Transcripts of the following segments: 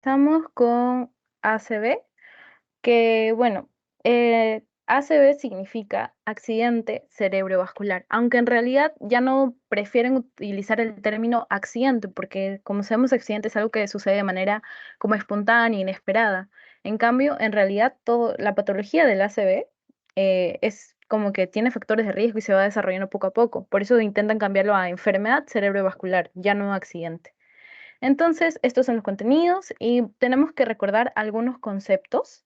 Estamos con ACV, que bueno, ACV significa accidente cerebrovascular, aunque en realidad ya no prefieren utilizar el término accidente, porque como sabemos, accidente es algo que sucede de manera como espontánea, inesperada. En cambio, en realidad, la patología del ACV es como que tiene factores de riesgo y se va desarrollando poco a poco. Por eso intentan cambiarlo a enfermedad cerebrovascular, ya no accidente. Entonces, estos son los contenidos y tenemos que recordar algunos conceptos.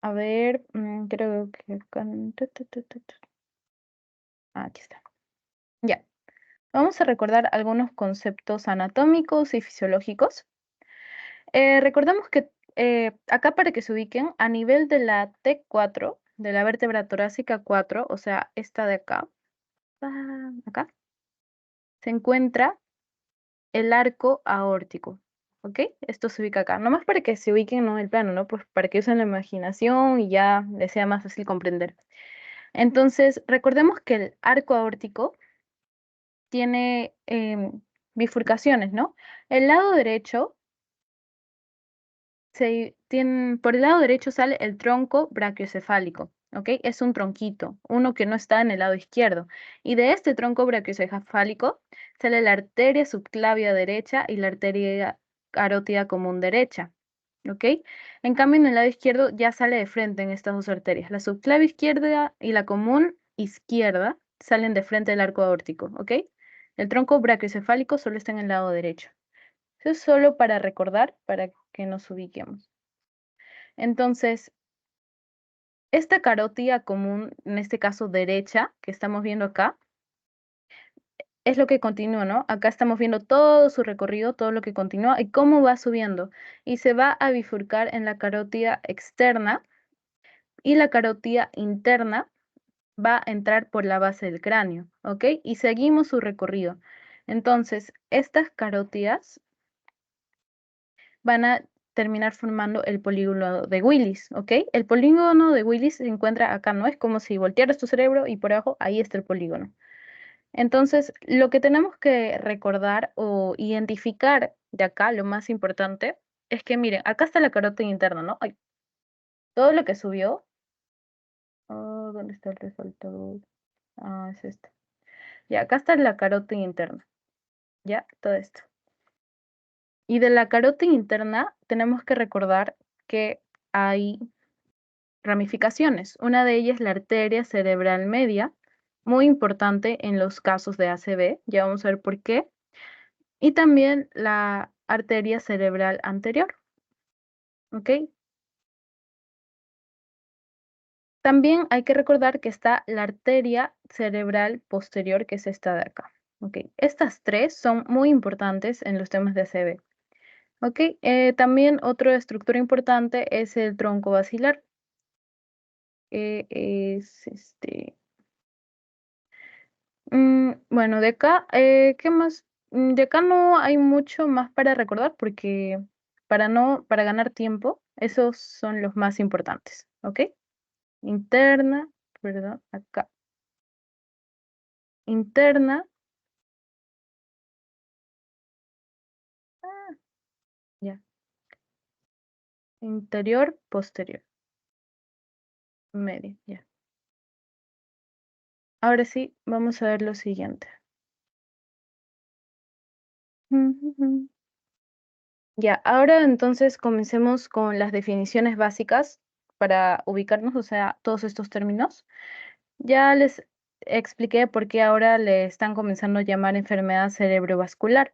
A ver, creo que aquí está. Ya. Vamos a recordar algunos conceptos anatómicos y fisiológicos. Recordemos que acá, para que se ubiquen, a nivel de la T4, de la vértebra torácica 4, o sea, esta de acá, acá, se encuentra el arco aórtico, ¿ok? Esto se ubica acá, nomás para que se ubiquen, ¿no? El plano, ¿no? Pues para que usen la imaginación y ya les sea más fácil comprender. Entonces, recordemos que el arco aórtico tiene bifurcaciones, ¿no? El lado derecho, por el lado derecho sale el tronco brachiocefálico, ¿ok? Es un tronquito, uno que no está en el lado izquierdo. Y de este tronco brachiocefálico sale la arteria subclavia derecha y la arteria carótida común derecha, ¿ok? En cambio, en el lado izquierdo ya sale de frente en estas dos arterias. La subclavia izquierda y la común izquierda salen de frente del arco aórtico, ¿ok? El tronco brachiocefálico solo está en el lado derecho. Eso es solo para recordar, para que nos ubiquemos. Entonces, esta carótida común, en este caso derecha, que estamos viendo acá, es lo que continúa, ¿no? Acá estamos viendo todo su recorrido, todo lo que continúa y cómo va subiendo. Y se va a bifurcar en la carótida externa y la carótida interna va a entrar por la base del cráneo, ¿ok? Y seguimos su recorrido. Entonces, estas carótidas van a terminar formando el polígono de Willis, ¿ok? El polígono de Willis se encuentra acá, ¿no? Es como si voltearas tu cerebro y por abajo ahí está el polígono. Entonces, lo que tenemos que recordar o identificar de acá, lo más importante, es que miren, acá está la carótida interna, ¿no? Ay, todo lo que subió. Oh, ¿dónde está el resaltador? Ah, es este. Ya, acá está la carótida interna. Ya, todo esto. Y de la carótida interna tenemos que recordar que hay ramificaciones. Una de ellas es la arteria cerebral media, muy importante en los casos de ACV, ya vamos a ver por qué. Y también la arteria cerebral anterior, ¿ok? También hay que recordar que está la arteria cerebral posterior, que es esta de acá, ¿ok? Estas tres son muy importantes en los temas de ACV, ¿ok? También otra estructura importante es el tronco basilar, que es este. Bueno, de acá, ¿qué más? De acá no hay mucho más para recordar porque para ganar tiempo, esos son los más importantes, ¿ok? Interna, perdón, acá. Interna, ah, ya. Interior, posterior, media, ya. Ahora sí, vamos a ver lo siguiente. Ujujú. Ya, ahora entonces comencemos con las definiciones básicas para ubicarnos, o sea, todos estos términos. Ya les expliqué por qué ahora le están comenzando a llamar enfermedad cerebrovascular.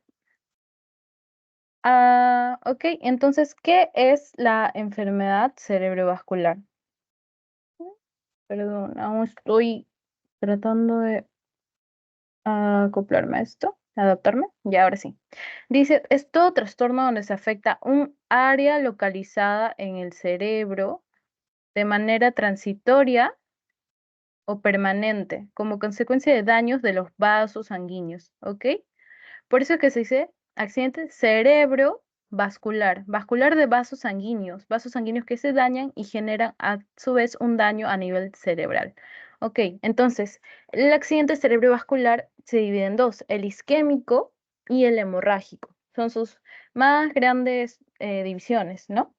Ok, entonces, ¿qué es la enfermedad cerebrovascular? Perdón, aún estoy tratando de acoplarme a esto, adaptarme. Ya, ahora sí. Dice, es todo trastorno donde se afecta un área localizada en el cerebro de manera transitoria o permanente, como consecuencia de daños de los vasos sanguíneos, ¿ok? Por eso es que se dice accidente cerebrovascular, vascular de vasos sanguíneos que se dañan y generan a su vez un daño a nivel cerebral. Ok, entonces, el accidente cerebrovascular se divide en dos, el isquémico y el hemorrágico. Son sus más grandes divisiones, ¿no?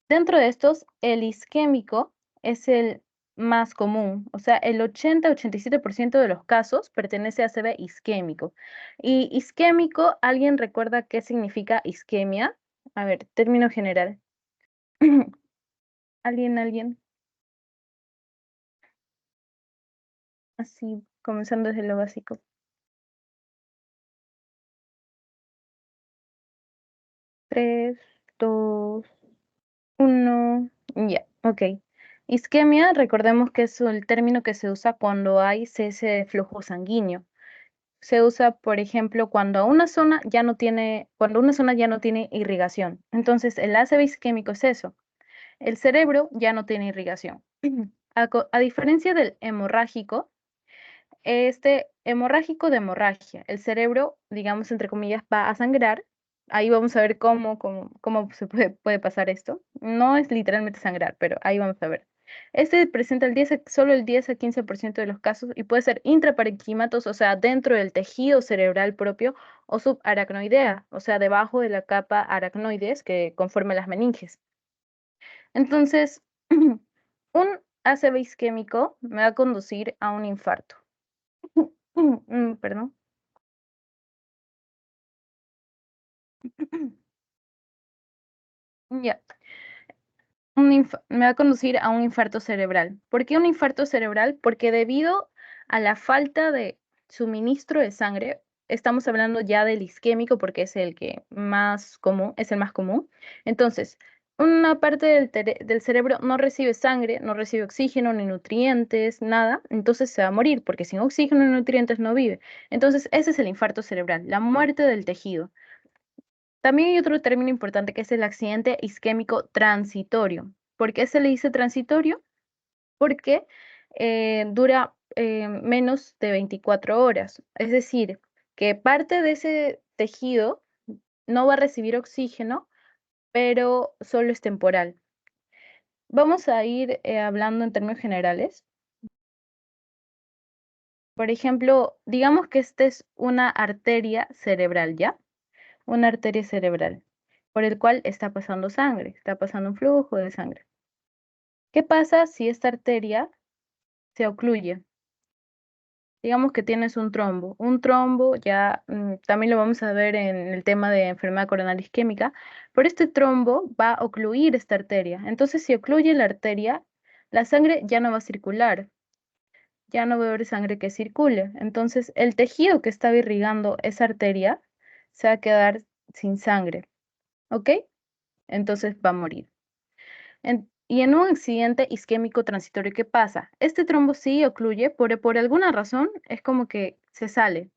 Dentro de estos, el isquémico es el más común, o sea, el 80-87% de los casos pertenece a ACV isquémico. Y isquémico, ¿alguien recuerda qué significa isquemia? A ver, término general. ¿Alguien? Así, comenzando desde lo básico. 3, 2, 1, ya, ok. Isquemia, recordemos que es el término que se usa cuando hay cese de flujo sanguíneo. Se usa, por ejemplo, cuando cuando una zona ya no tiene irrigación. Entonces, el ACV isquémico es eso. El cerebro ya no tiene irrigación. A diferencia del hemorrágico, este hemorrágico de hemorragia, el cerebro, digamos, entre comillas, va a sangrar. Ahí vamos a ver cómo se puede pasar esto. No es literalmente sangrar, pero ahí vamos a ver. Este presenta solo el 10 a 15% de los casos y puede ser intraparenquímatos, o sea, dentro del tejido cerebral propio, o subaracnoidea, o sea, debajo de la capa aracnoides que conforma las meninges. Entonces, un ACV isquémico me va a conducir a un infarto. Perdón. Ya, me va a conducir a un infarto cerebral. ¿Por qué un infarto cerebral? Porque debido a la falta de suministro de sangre, estamos hablando ya del isquémico porque es el que más común, es el más común. Entonces, una parte del cerebro no recibe sangre, no recibe oxígeno ni nutrientes, nada, entonces se va a morir porque sin oxígeno y nutrientes no vive. Entonces, ese es el infarto cerebral, la muerte del tejido. También hay otro término importante que es el accidente isquémico transitorio. ¿Por qué se le dice transitorio? Porque dura menos de 24 horas. Es decir, que parte de ese tejido no va a recibir oxígeno, pero solo es temporal. Vamos a ir hablando en términos generales. Por ejemplo, digamos que esta es una arteria cerebral, ¿ya? Una arteria cerebral, por el cual está pasando sangre, está pasando un flujo de sangre. ¿Qué pasa si esta arteria se ocluye? Digamos que tienes un trombo. Un trombo ya también lo vamos a ver en el tema de enfermedad coronaria isquémica, pero este trombo va a ocluir esta arteria. Entonces, si ocluye la arteria, la sangre ya no va a circular, ya no va a haber sangre que circule. Entonces, el tejido que estaba irrigando esa arteria se va a quedar sin sangre, ¿ok? Entonces va a morir. Y en un accidente isquémico transitorio, ¿qué pasa? Este trombo sí ocluye, por alguna razón es como que se sale,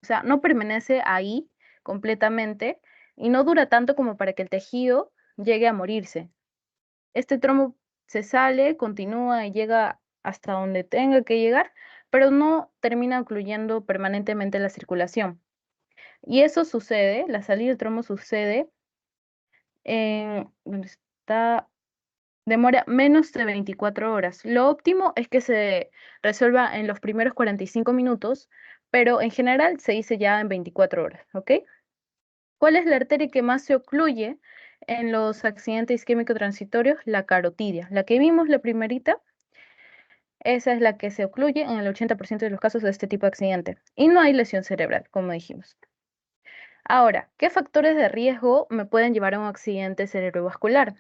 o sea, no permanece ahí completamente y no dura tanto como para que el tejido llegue a morirse. Este trombo se sale, continúa y llega hasta donde tenga que llegar, pero no termina ocluyendo permanentemente la circulación. Y eso sucede, la salida del trombo sucede en donde está demora menos de 24 horas. Lo óptimo es que se resuelva en los primeros 45 minutos, pero en general se dice ya en 24 horas, ¿ok? ¿Cuál es la arteria que más se ocluye en los accidentes isquémicos transitorios? La carotidia. La que vimos, la primerita, esa es la que se ocluye en el 80% de los casos de este tipo de accidente. Y no hay lesión cerebral, como dijimos. Ahora, ¿qué factores de riesgo me pueden llevar a un accidente cerebrovascular?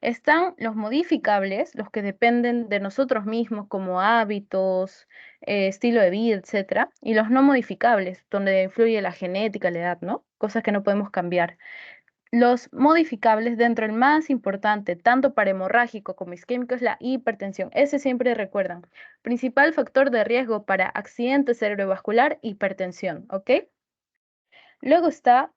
Están los modificables, los que dependen de nosotros mismos, como hábitos, estilo de vida, etcétera, y los no modificables, donde influye la genética, la edad, ¿no? Cosas que no podemos cambiar. Los modificables, dentro del más importante, tanto para hemorrágico como isquémico, es la hipertensión. Ese siempre recuerdan. Principal factor de riesgo para accidente cerebrovascular, hipertensión, ¿ok? Luego está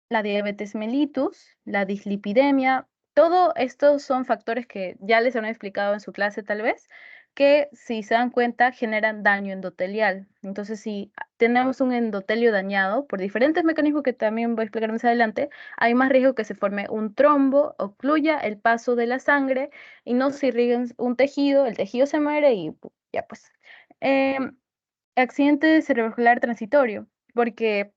la diabetes mellitus, la dislipidemia, todo estos son factores que ya les han explicado en su clase tal vez, que si se dan cuenta generan daño endotelial. Entonces, si tenemos un endotelio dañado por diferentes mecanismos que también voy a explicar más adelante, hay más riesgo que se forme un trombo, ocluya el paso de la sangre y no se irrigue un tejido, el tejido se muere y ya pues. Em, Accidente cerebrovascular transitorio, porque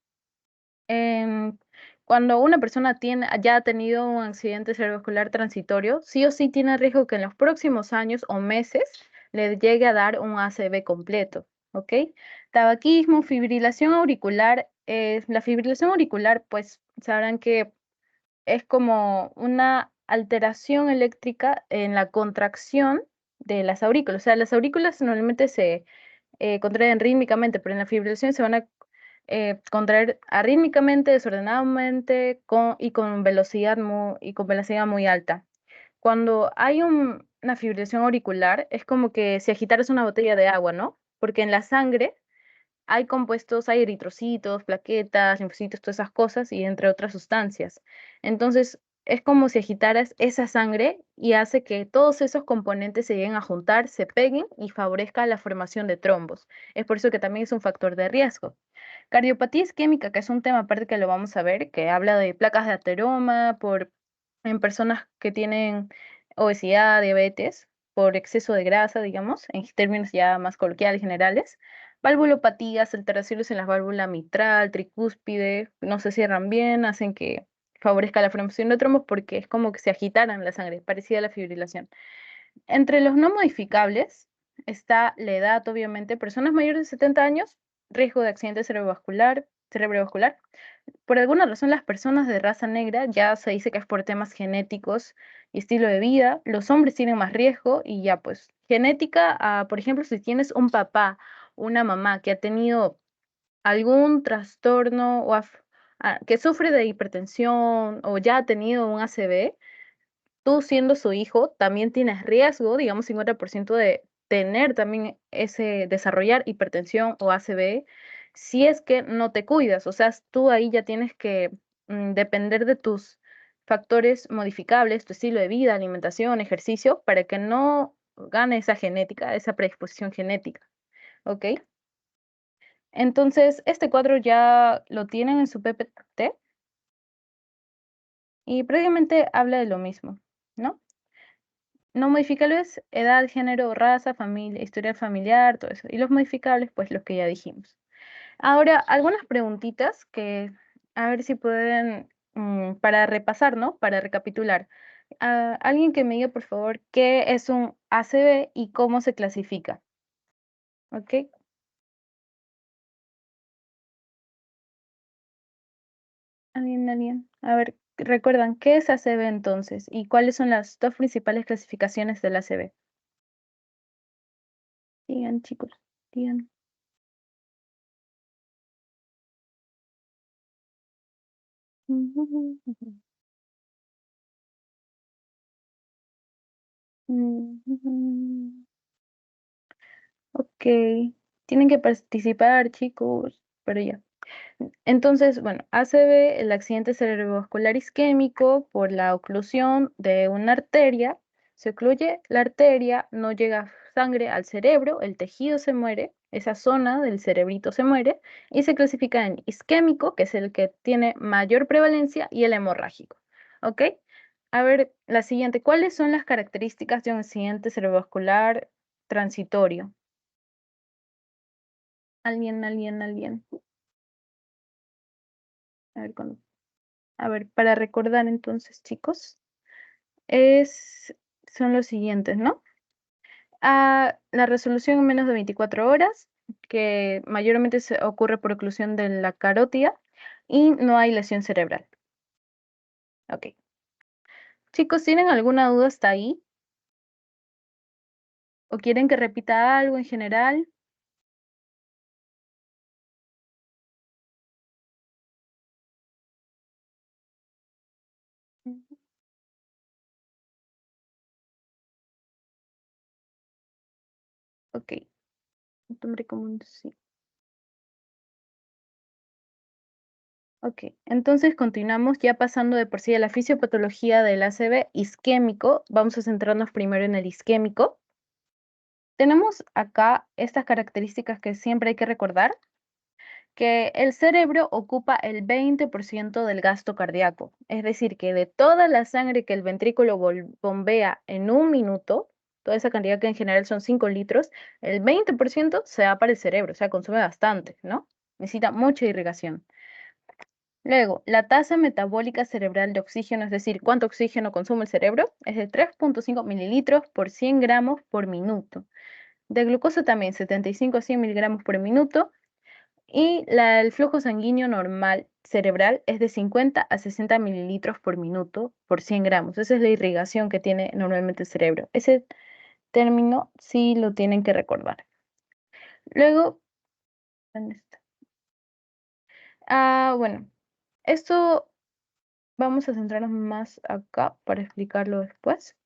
em, Cuando una persona ya ha tenido un accidente cerebrovascular transitorio, sí o sí tiene riesgo que en los próximos años o meses le llegue a dar un ACV completo, ¿ok? Tabaquismo, fibrilación auricular. La fibrilación auricular, pues sabrán que es como una alteración eléctrica en la contracción de las aurículas. O sea, las aurículas normalmente se contraen rítmicamente, pero en la fibrilación se van a contraer arrítmicamente, desordenadamente y con velocidad muy alta. Cuando hay una fibrilación auricular, es como que si agitaras una botella de agua, ¿no? Porque en la sangre hay compuestos, hay eritrocitos, plaquetas, linfocitos, todas esas cosas, y entre otras sustancias. Entonces, es como si agitaras esa sangre y hace que todos esos componentes se lleguen a juntar, se peguen y favorezca la formación de trombos. Es por eso que también es un factor de riesgo. Cardiopatía isquémica, que es un tema aparte que lo vamos a ver, que habla de placas de ateroma en personas que tienen obesidad, diabetes, por exceso de grasa, digamos, en términos ya más coloquiales, generales. Valvulopatías, alteraciones en la válvula mitral, tricúspide, no se cierran bien, hacen que favorezca la formación de trombos porque es como que se agitaran la sangre, parecida a la fibrilación. Entre los no modificables está la edad, obviamente, personas mayores de 70 años, riesgo de accidente cerebrovascular. Por alguna razón, las personas de raza negra ya se dice que es por temas genéticos y estilo de vida. Los hombres tienen más riesgo y ya pues genética, por ejemplo, si tienes un papá, una mamá que ha tenido algún trastorno que sufre de hipertensión o ya ha tenido un ACV, tú siendo su hijo también tienes riesgo, digamos 50% de tener también desarrollar hipertensión o ACV si es que no te cuidas. O sea, tú ahí ya tienes que depender de tus factores modificables, tu estilo de vida, alimentación, ejercicio, para que no gane esa genética, esa predisposición genética. ¿Ok? Entonces, este cuadro ya lo tienen en su PPT y prácticamente habla de lo mismo, ¿no? No modificables, edad, género, raza, familia, historial familiar, todo eso. Y los modificables, pues los que ya dijimos. Ahora, algunas preguntitas que a ver si pueden, para repasar, ¿no? Para recapitular. Alguien que me diga, por favor, qué es un ACV y cómo se clasifica. ¿Ok? ¿Alguien? A ver, recuerdan, ¿qué es ACV entonces? ¿Y cuáles son las dos principales clasificaciones del ACV? Digan, chicos, digan. Ok, tienen que participar, chicos, pero ya. Entonces, bueno, ACV, el accidente cerebrovascular isquémico por la oclusión de una arteria. Se ocluye la arteria, no llega sangre al cerebro, el tejido se muere, esa zona del cerebrito se muere y se clasifica en isquémico, que es el que tiene mayor prevalencia, y el hemorrágico. ¿Ok? A ver, la siguiente, ¿cuáles son las características de un accidente cerebrovascular transitorio? ¿Alguien? A ver, a ver, para recordar entonces, chicos, es, son los siguientes, ¿no? La resolución en menos de 24 horas, que mayormente se ocurre por oclusión de la carótida y no hay lesión cerebral. Ok. Chicos, ¿tienen alguna duda hasta ahí? ¿O quieren que repita algo en general? Ujú. Ok, nombre común, sí. Ok, entonces continuamos ya pasando de por sí a la fisiopatología del ACV isquémico. Vamos a centrarnos primero en el isquémico. Tenemos acá estas características que siempre hay que recordar, que el cerebro ocupa el 20% del gasto cardíaco, es decir, que de toda la sangre que el ventrículo bombea en un minuto, toda esa cantidad que en general son 5 litros, el 20% se va para el cerebro, o sea, consume bastante, ¿no? Necesita mucha irrigación. Luego, la tasa metabólica cerebral de oxígeno, es decir, cuánto oxígeno consume el cerebro, es de 3.5 mililitros por 100 gramos por minuto. De glucosa también, 75 a 100 miligramos por minuto. Y el flujo sanguíneo normal cerebral es de 50 a 60 mililitros por minuto por 100 gramos. Esa es la irrigación que tiene normalmente el cerebro. Ese término sí lo tienen que recordar. Luego, ¿dónde está? Bueno, esto vamos a centrarnos más acá para explicarlo después.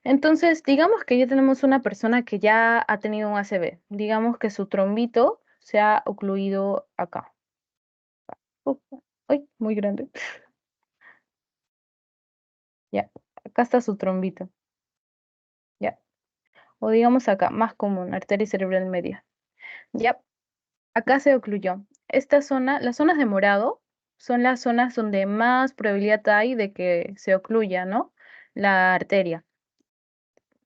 Entonces, digamos que ya tenemos una persona que ya ha tenido un ACV. Digamos que su trombito se ha ocluido acá. Ay, muy grande. Ya, acá está su trombito. Ya. O digamos acá, más común, arteria cerebral media. Ya, acá se ocluyó. Esta zona, las zonas de morado, son las zonas donde más probabilidad hay de que se ocluya, ¿no? La arteria.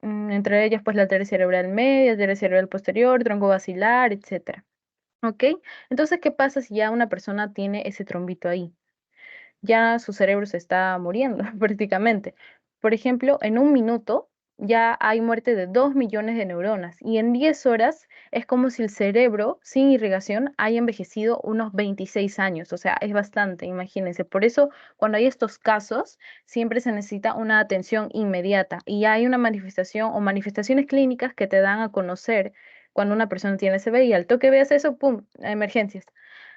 Entre ellas, pues la arteria cerebral media, arteria cerebral posterior, tronco basilar, etcétera. ¿Ok? Entonces, ¿qué pasa si ya una persona tiene ese trombito ahí? Ya su cerebro se está muriendo prácticamente. Por ejemplo, en un minuto ya hay muerte de 2 millones de neuronas y en 10 horas es como si el cerebro sin irrigación haya envejecido unos 26 años. O sea, es bastante, imagínense. Por eso, cuando hay estos casos, siempre se necesita una atención inmediata y hay una manifestación o manifestaciones clínicas que te dan a conocer cuando una persona tiene SB y al toque veas eso, ¡pum!, emergencias.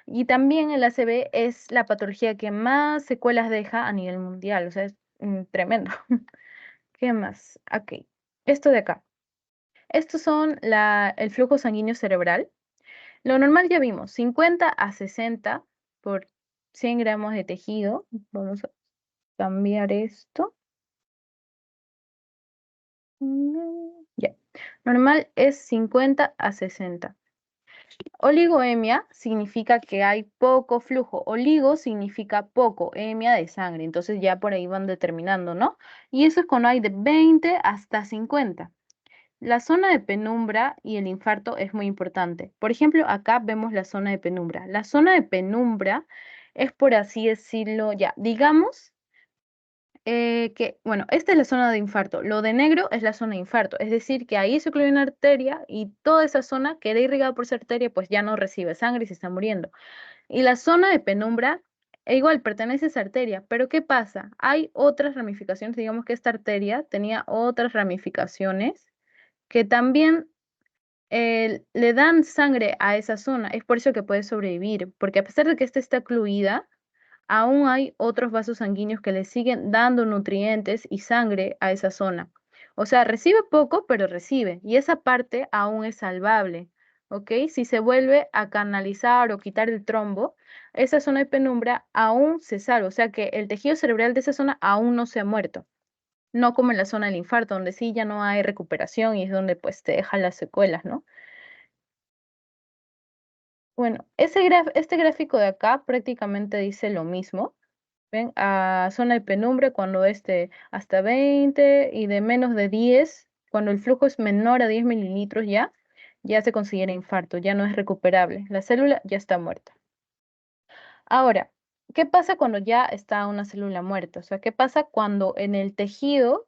Y también el ACV es la patología que más secuelas deja a nivel mundial, o sea, es tremendo. ¿Qué más? Ok, esto de acá. Estos son el flujo sanguíneo cerebral. Lo normal ya vimos, 50 a 60 por 100 gramos de tejido. Vamos a cambiar esto. Ya. Normal es 50 a 60. Oligoemia significa que hay poco flujo. Oligo significa poco, emia de sangre. Entonces ya por ahí van determinando, ¿no? Y eso es cuando hay de 20 hasta 50. La zona de penumbra y el infarto es muy importante. Por ejemplo, acá vemos la zona de penumbra. La zona de penumbra es, por así decirlo, ya, digamos bueno, esta es la zona de infarto. Lo de negro es la zona de infarto. Es decir, que ahí se ocluye una arteria y toda esa zona que era irrigada por esa arteria, pues ya no recibe sangre y se está muriendo. Y la zona de penumbra, igual pertenece a esa arteria. Pero ¿qué pasa? Hay otras ramificaciones. Digamos que esta arteria tenía otras ramificaciones que también le dan sangre a esa zona. Es por eso que puede sobrevivir. Porque a pesar de que esta está ocluida, aún hay otros vasos sanguíneos que le siguen dando nutrientes y sangre a esa zona. O sea, recibe poco, pero recibe. Y esa parte aún es salvable. ¿Ok? Si se vuelve a canalizar o quitar el trombo, esa zona de penumbra aún se salva. O sea que el tejido cerebral de esa zona aún no se ha muerto. No como en la zona del infarto, donde sí ya no hay recuperación y es donde pues te dejan las secuelas, ¿no? Bueno, este gráfico de acá prácticamente dice lo mismo. ¿Ven? A zona de penumbra cuando hasta 20 y de menos de 10, cuando el flujo es menor a 10 mililitros ya se considera infarto, ya no es recuperable. La célula ya está muerta. Ahora, ¿qué pasa cuando ya está una célula muerta? O sea, ¿qué pasa cuando en el tejido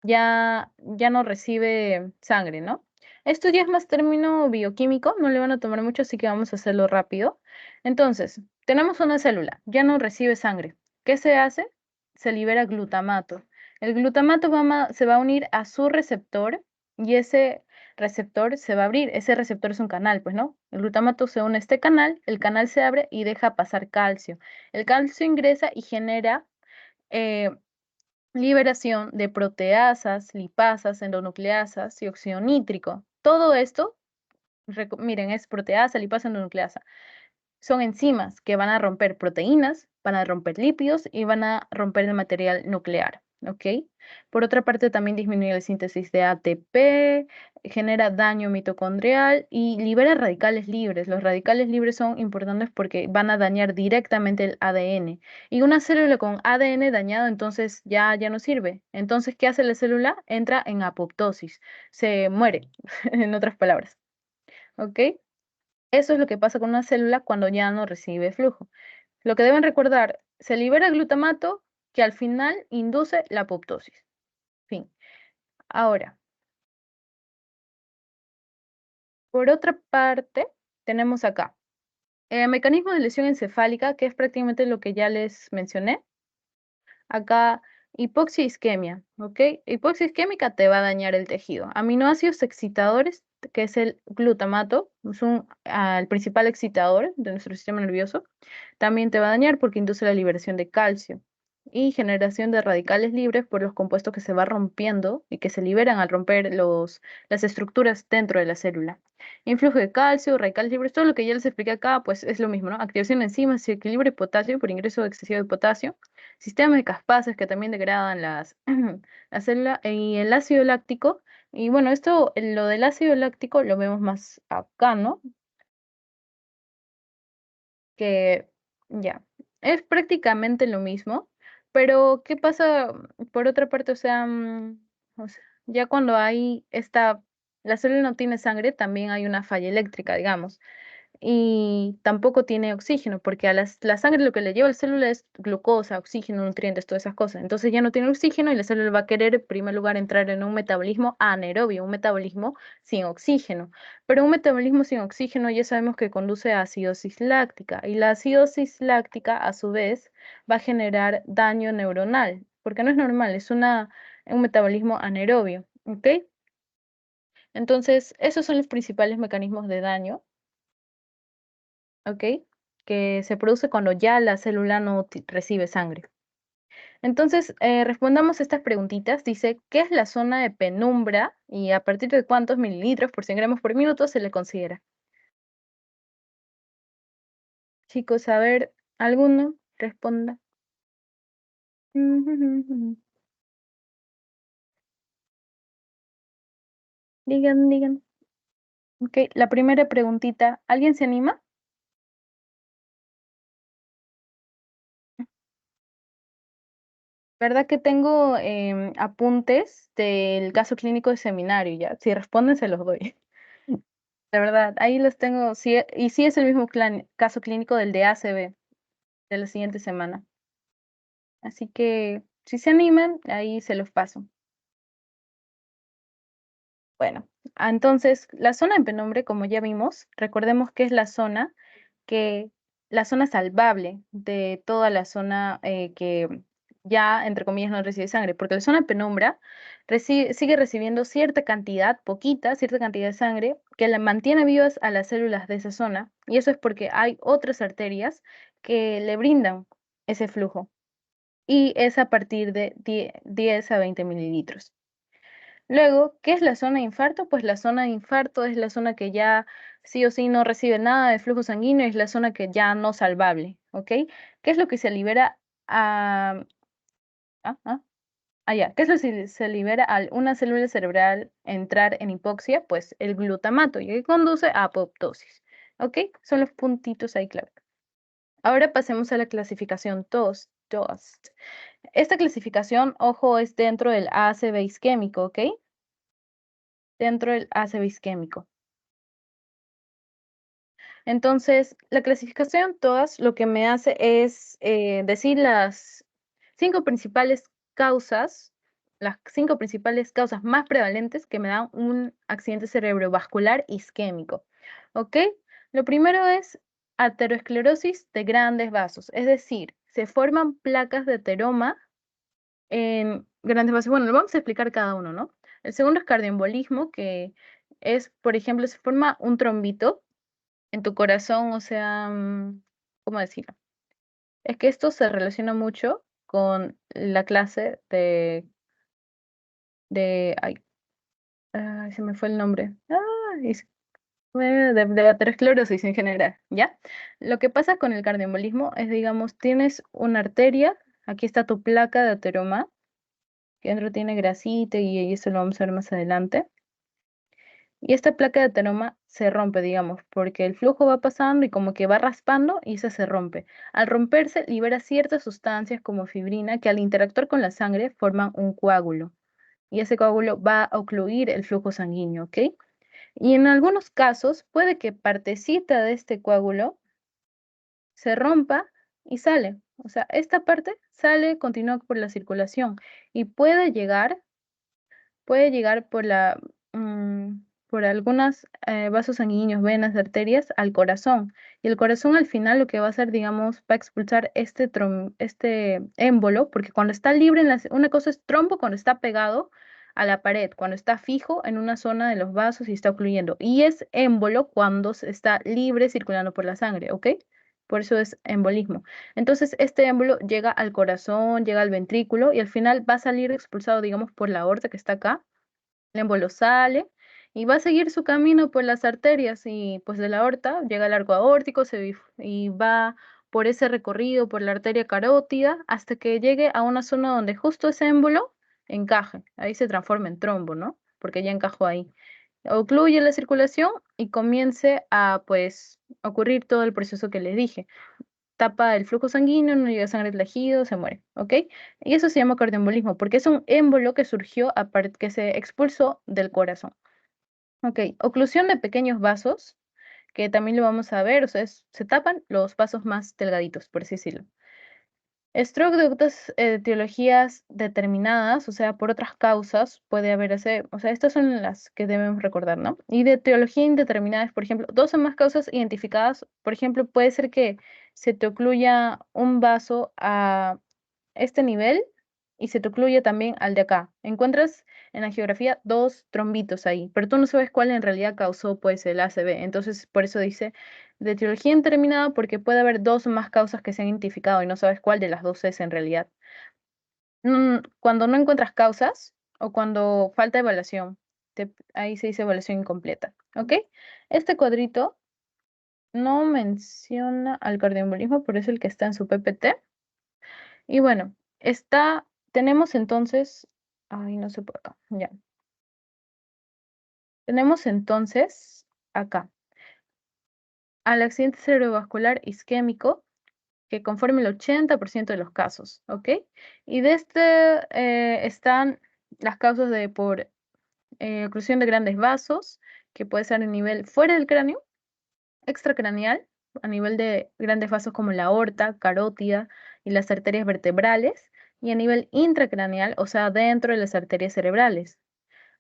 ya no recibe sangre, ¿no? Esto ya es más término bioquímico, no le van a tomar mucho, así que vamos a hacerlo rápido. Entonces, tenemos una célula, ya no recibe sangre. ¿Qué se hace? Se libera glutamato. El glutamato se va a unir a su receptor y ese receptor se va a abrir. Ese receptor es un canal, pues, ¿no? El glutamato se une a este canal, el canal se abre y deja pasar calcio. El calcio ingresa y genera eh, liberación de proteasas, lipasas, endonucleasas y óxido nítrico. Todo esto, miren, es proteasa, lipasa, endonucleasa. Son enzimas que van a romper proteínas, van a romper lípidos y van a romper el material nuclear, ¿ok? Por otra parte, también disminuye la síntesis de ATP, genera daño mitocondrial y libera radicales libres. Los radicales libres son importantes porque van a dañar directamente el ADN. Y una célula con ADN dañado, entonces ya no sirve. Entonces, ¿qué hace la célula? Entra en apoptosis, se muere, en otras palabras, ¿ok? Eso es lo que pasa con una célula cuando ya no recibe flujo. Lo que deben recordar, se libera glutamato que al final induce la apoptosis. Fin. Ahora, por otra parte, tenemos acá el mecanismo de lesión encefálica, que es prácticamente lo que ya les mencioné. Acá, hipoxia isquemia, ¿ok? Hipoxia isquémica te va a dañar el tejido. Aminoácidos excitadores, que es el glutamato, es el principal excitador de nuestro sistema nervioso, también te va a dañar porque induce la liberación de calcio y generación de radicales libres por los compuestos que se va rompiendo y que se liberan al romper las estructuras dentro de la célula. Influjo de calcio, radicales libres, todo lo que ya les expliqué acá, pues es lo mismo, ¿no? Activación de enzimas y equilibrio de potasio por ingreso excesivo de potasio, sistemas de caspases que también degradan la célula y el ácido láctico. Y bueno, lo del ácido láctico lo vemos más acá, ¿no? Que ya, es prácticamente lo mismo, pero ¿qué pasa por otra parte? O sea, ya cuando la célula no tiene sangre, también hay una falla eléctrica, digamos, y tampoco tiene oxígeno, porque la sangre lo que le lleva a la célula es glucosa, oxígeno, nutrientes, todas esas cosas. Entonces ya no tiene oxígeno y la célula va a querer, en primer lugar, entrar en un metabolismo anaerobio, un metabolismo sin oxígeno. Pero un metabolismo sin oxígeno ya sabemos que conduce a acidosis láctica y la acidosis láctica, a su vez, va a generar daño neuronal, porque no es normal, un metabolismo anaerobio, ¿ok? Entonces, esos son los principales mecanismos de daño. ¿Ok? Que se produce cuando ya la célula no recibe sangre. Entonces, respondamos estas preguntitas. Dice, ¿qué es la zona de penumbra y a partir de cuántos mililitros por 100 gramos por minuto se le considera? Chicos, a ver, ¿alguno? Responda. Digan, digan. Ok, la primera preguntita, ¿alguien se anima? ¿Verdad que tengo apuntes del caso clínico de seminario ya? Si responden, se los doy. De verdad, ahí los tengo, sí, y sí es el mismo caso clínico del de ACV de la siguiente semana. Así que si se animan, ahí se los paso. Bueno, entonces la zona en penumbra, como ya vimos, recordemos que es la zona salvable de toda la zona que ya, entre comillas, no recibe sangre, porque la zona en penumbra sigue recibiendo cierta cantidad, poquita, cierta cantidad de sangre que la mantiene vivas a las células de esa zona, y eso es porque hay otras arterias que le brindan ese flujo, y es a partir de 10 a 20 mililitros. Luego, ¿qué es la zona de infarto? Pues la zona de infarto es la zona que ya sí o sí no recibe nada de flujo sanguíneo, es la zona que ya no salvable, ¿ok? ¿Qué es lo que se libera a... ah, ah, ya, ¿qué es lo que se libera al una célula cerebral entrar en hipoxia? Pues el glutamato, y que conduce a apoptosis, ¿ok? Son los puntitos ahí clave. Ahora pasemos a la clasificación TOST. Esta clasificación, ojo, es dentro del ACV isquémico, ¿ok? Dentro del ACV isquémico. Entonces, la clasificación todas lo que me hace es decir las 5 principales causas, las 5 principales causas más prevalentes que me dan un accidente cerebrovascular isquémico. ¿Ok? Lo primero es aterosclerosis de grandes vasos, es decir, se forman placas de ateroma en grandes vasos. Bueno, lo vamos a explicar cada uno, ¿no? El segundo es cardioembolismo, que es, por ejemplo, se forma un trombito en tu corazón, o sea, ¿cómo decirlo? Es que esto se relaciona mucho con la clase ay, se me fue el nombre. De aterosclerosis en general, ¿ya? Lo que pasa con el cardioembolismo es, digamos, tienes una arteria, aquí está tu placa de ateroma, que dentro tiene grasita y eso lo vamos a ver más adelante. Y esta placa de ateroma se rompe, digamos, porque el flujo va pasando y como que va raspando y esa se rompe. Al romperse, libera ciertas sustancias como fibrina que al interactuar con la sangre forman un coágulo. Y ese coágulo va a ocluir el flujo sanguíneo, ¿ok? Y en algunos casos puede que partecita de este coágulo se rompa y sale. O sea, esta parte sale, continúa por la circulación y puede llegar por algunos vasos sanguíneos, venas, arterias al corazón. Y el corazón al final lo que va a hacer, digamos, va a expulsar este émbolo, porque cuando está libre, una cosa es trombo cuando está pegado a la pared, cuando está fijo en una zona de los vasos y está ocluyendo. Y es émbolo cuando está libre circulando por la sangre, ¿ok? Por eso es embolismo. Entonces, este émbolo llega al corazón, llega al ventrículo y al final va a salir expulsado, digamos, por la aorta que está acá. El émbolo sale y va a seguir su camino por las arterias y pues de la aorta llega al arco aórtico y va por ese recorrido por la arteria carótida hasta que llegue a una zona donde justo ese émbolo encaje. Ahí se transforma en trombo, ¿no? Porque ya encajó ahí. Ocluye la circulación y comience a pues ocurrir todo el proceso que les dije. Tapa el flujo sanguíneo, no llega sangre al tejido, se muere, ¿ok? Y eso se llama cardioembolismo, porque es un émbolo que surgió que se expulsó del corazón. Ok, oclusión de pequeños vasos, que también lo vamos a ver, o sea, se tapan los vasos más delgaditos, por así decirlo. Stroke de otras etiologías determinadas, o sea, por otras causas, puede haber o sea, estas son las que debemos recordar, ¿no? Y de etiología indeterminada es, por ejemplo, dos o más causas identificadas, por ejemplo, puede ser que se te ocluya un vaso a este nivel y se te ocluye también al de acá. Encuentras en la geografía dos trombitos ahí, pero tú no sabes cuál en realidad causó pues el ACV. Entonces, por eso dice de etiología indeterminada, porque puede haber dos o más causas que se han identificado y no sabes cuál de las dos es en realidad. Cuando no encuentras causas o cuando falta evaluación, ahí se dice evaluación incompleta, ¿ok? Este cuadrito no menciona al cardioembolismo, pero es el que está en su PPT. Y bueno, tenemos entonces, ay, no sé por acá, ya. Tenemos entonces acá al accidente cerebrovascular isquémico, que conforma el 80% de los casos, ¿ok? Y de están las causas por oclusión de grandes vasos, que puede ser a nivel fuera del cráneo, extracraneal, a nivel de grandes vasos como la aorta, carótida y las arterias vertebrales, y a nivel intracraneal, o sea, dentro de las arterias cerebrales.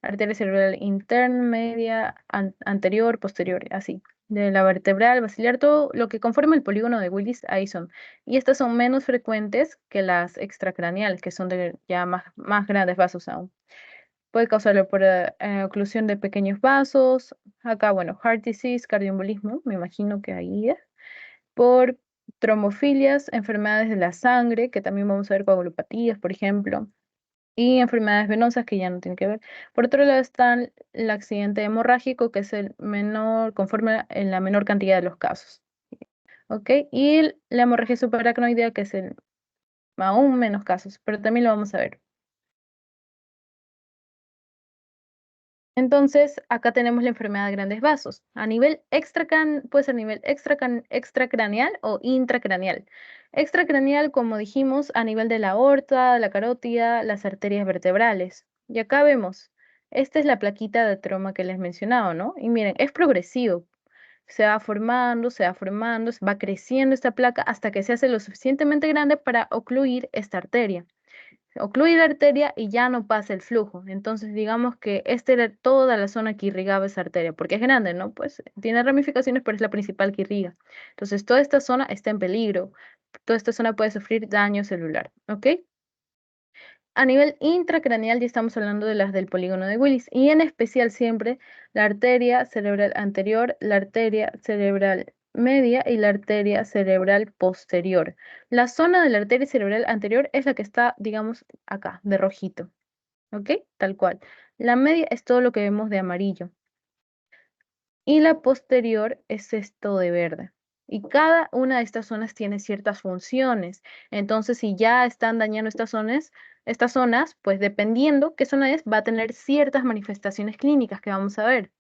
Arteria cerebral interna, media, anterior, posterior, así. De la vertebral, basilar, todo lo que conforma el polígono de Willis, ahí son. Y estas son menos frecuentes que las extracraneales, que son de ya más grandes vasos aún. Puede causarlo por oclusión de pequeños vasos. Acá, bueno, heart disease, cardioembolismo, me imagino que ahí es. Por trombofilias, enfermedades de la sangre, que también vamos a ver coagulopatías, por ejemplo, y enfermedades venosas que ya no tienen que ver. Por otro lado está el accidente hemorrágico, que es el menor, conforme en la menor cantidad de los casos. ¿Ok? Y la hemorragia subaracnoidea, que es el aún menos casos, pero también lo vamos a ver. Entonces, acá tenemos la enfermedad de grandes vasos. Puede ser a nivel extracraneal o intracraneal. Extracraneal, como dijimos, a nivel de la aorta, la carótida, las arterias vertebrales. Y acá vemos, esta es la plaquita de trauma que les mencionaba, ¿no? Y miren, es progresivo. Se va formando, va creciendo esta placa hasta que se hace lo suficientemente grande para ocluir esta arteria. Ocluye la arteria y ya no pasa el flujo. Entonces, digamos que esta era toda la zona que irrigaba esa arteria, porque es grande, ¿no? Pues tiene ramificaciones, pero es la principal que irriga. Entonces, toda esta zona está en peligro. Toda esta zona puede sufrir daño celular, ¿ok? A nivel intracraneal ya estamos hablando de las del polígono de Willis y en especial siempre la arteria cerebral anterior, la arteria cerebral media y la arteria cerebral posterior. La zona de la arteria cerebral anterior es la que está, digamos, acá, de rojito, ¿ok? Tal cual. La media es todo lo que vemos de amarillo y la posterior es esto de verde. Y cada una de estas zonas tiene ciertas funciones. Entonces, si ya están dañando estas zonas, pues dependiendo qué zona es, va a tener ciertas manifestaciones clínicas que vamos a ver.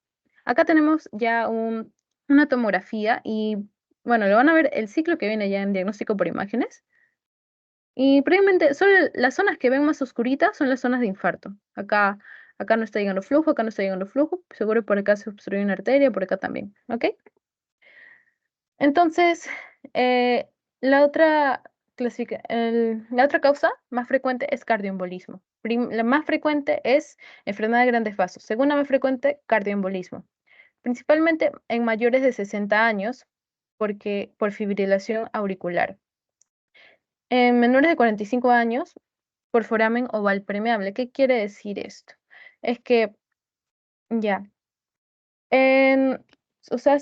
Acá tenemos ya una tomografía y, bueno, lo van a ver el ciclo que viene ya en diagnóstico por imágenes. Y previamente, solo las zonas que ven más oscuritas son las zonas de infarto. Acá no está llegando flujo, acá no está llegando flujo. Seguro por acá se obstruye una arteria, por acá también. ¿Ok? Entonces, eh, La otra, la otra causa más frecuente es cardioembolismo. La más frecuente es enfermedad de grandes vasos. Segunda más frecuente, cardioembolismo. Principalmente en mayores de 60 años, porque por fibrilación auricular. En menores de 45 años, por foramen oval permeable. ¿Qué quiere decir esto? Es que, ya, en, o sea,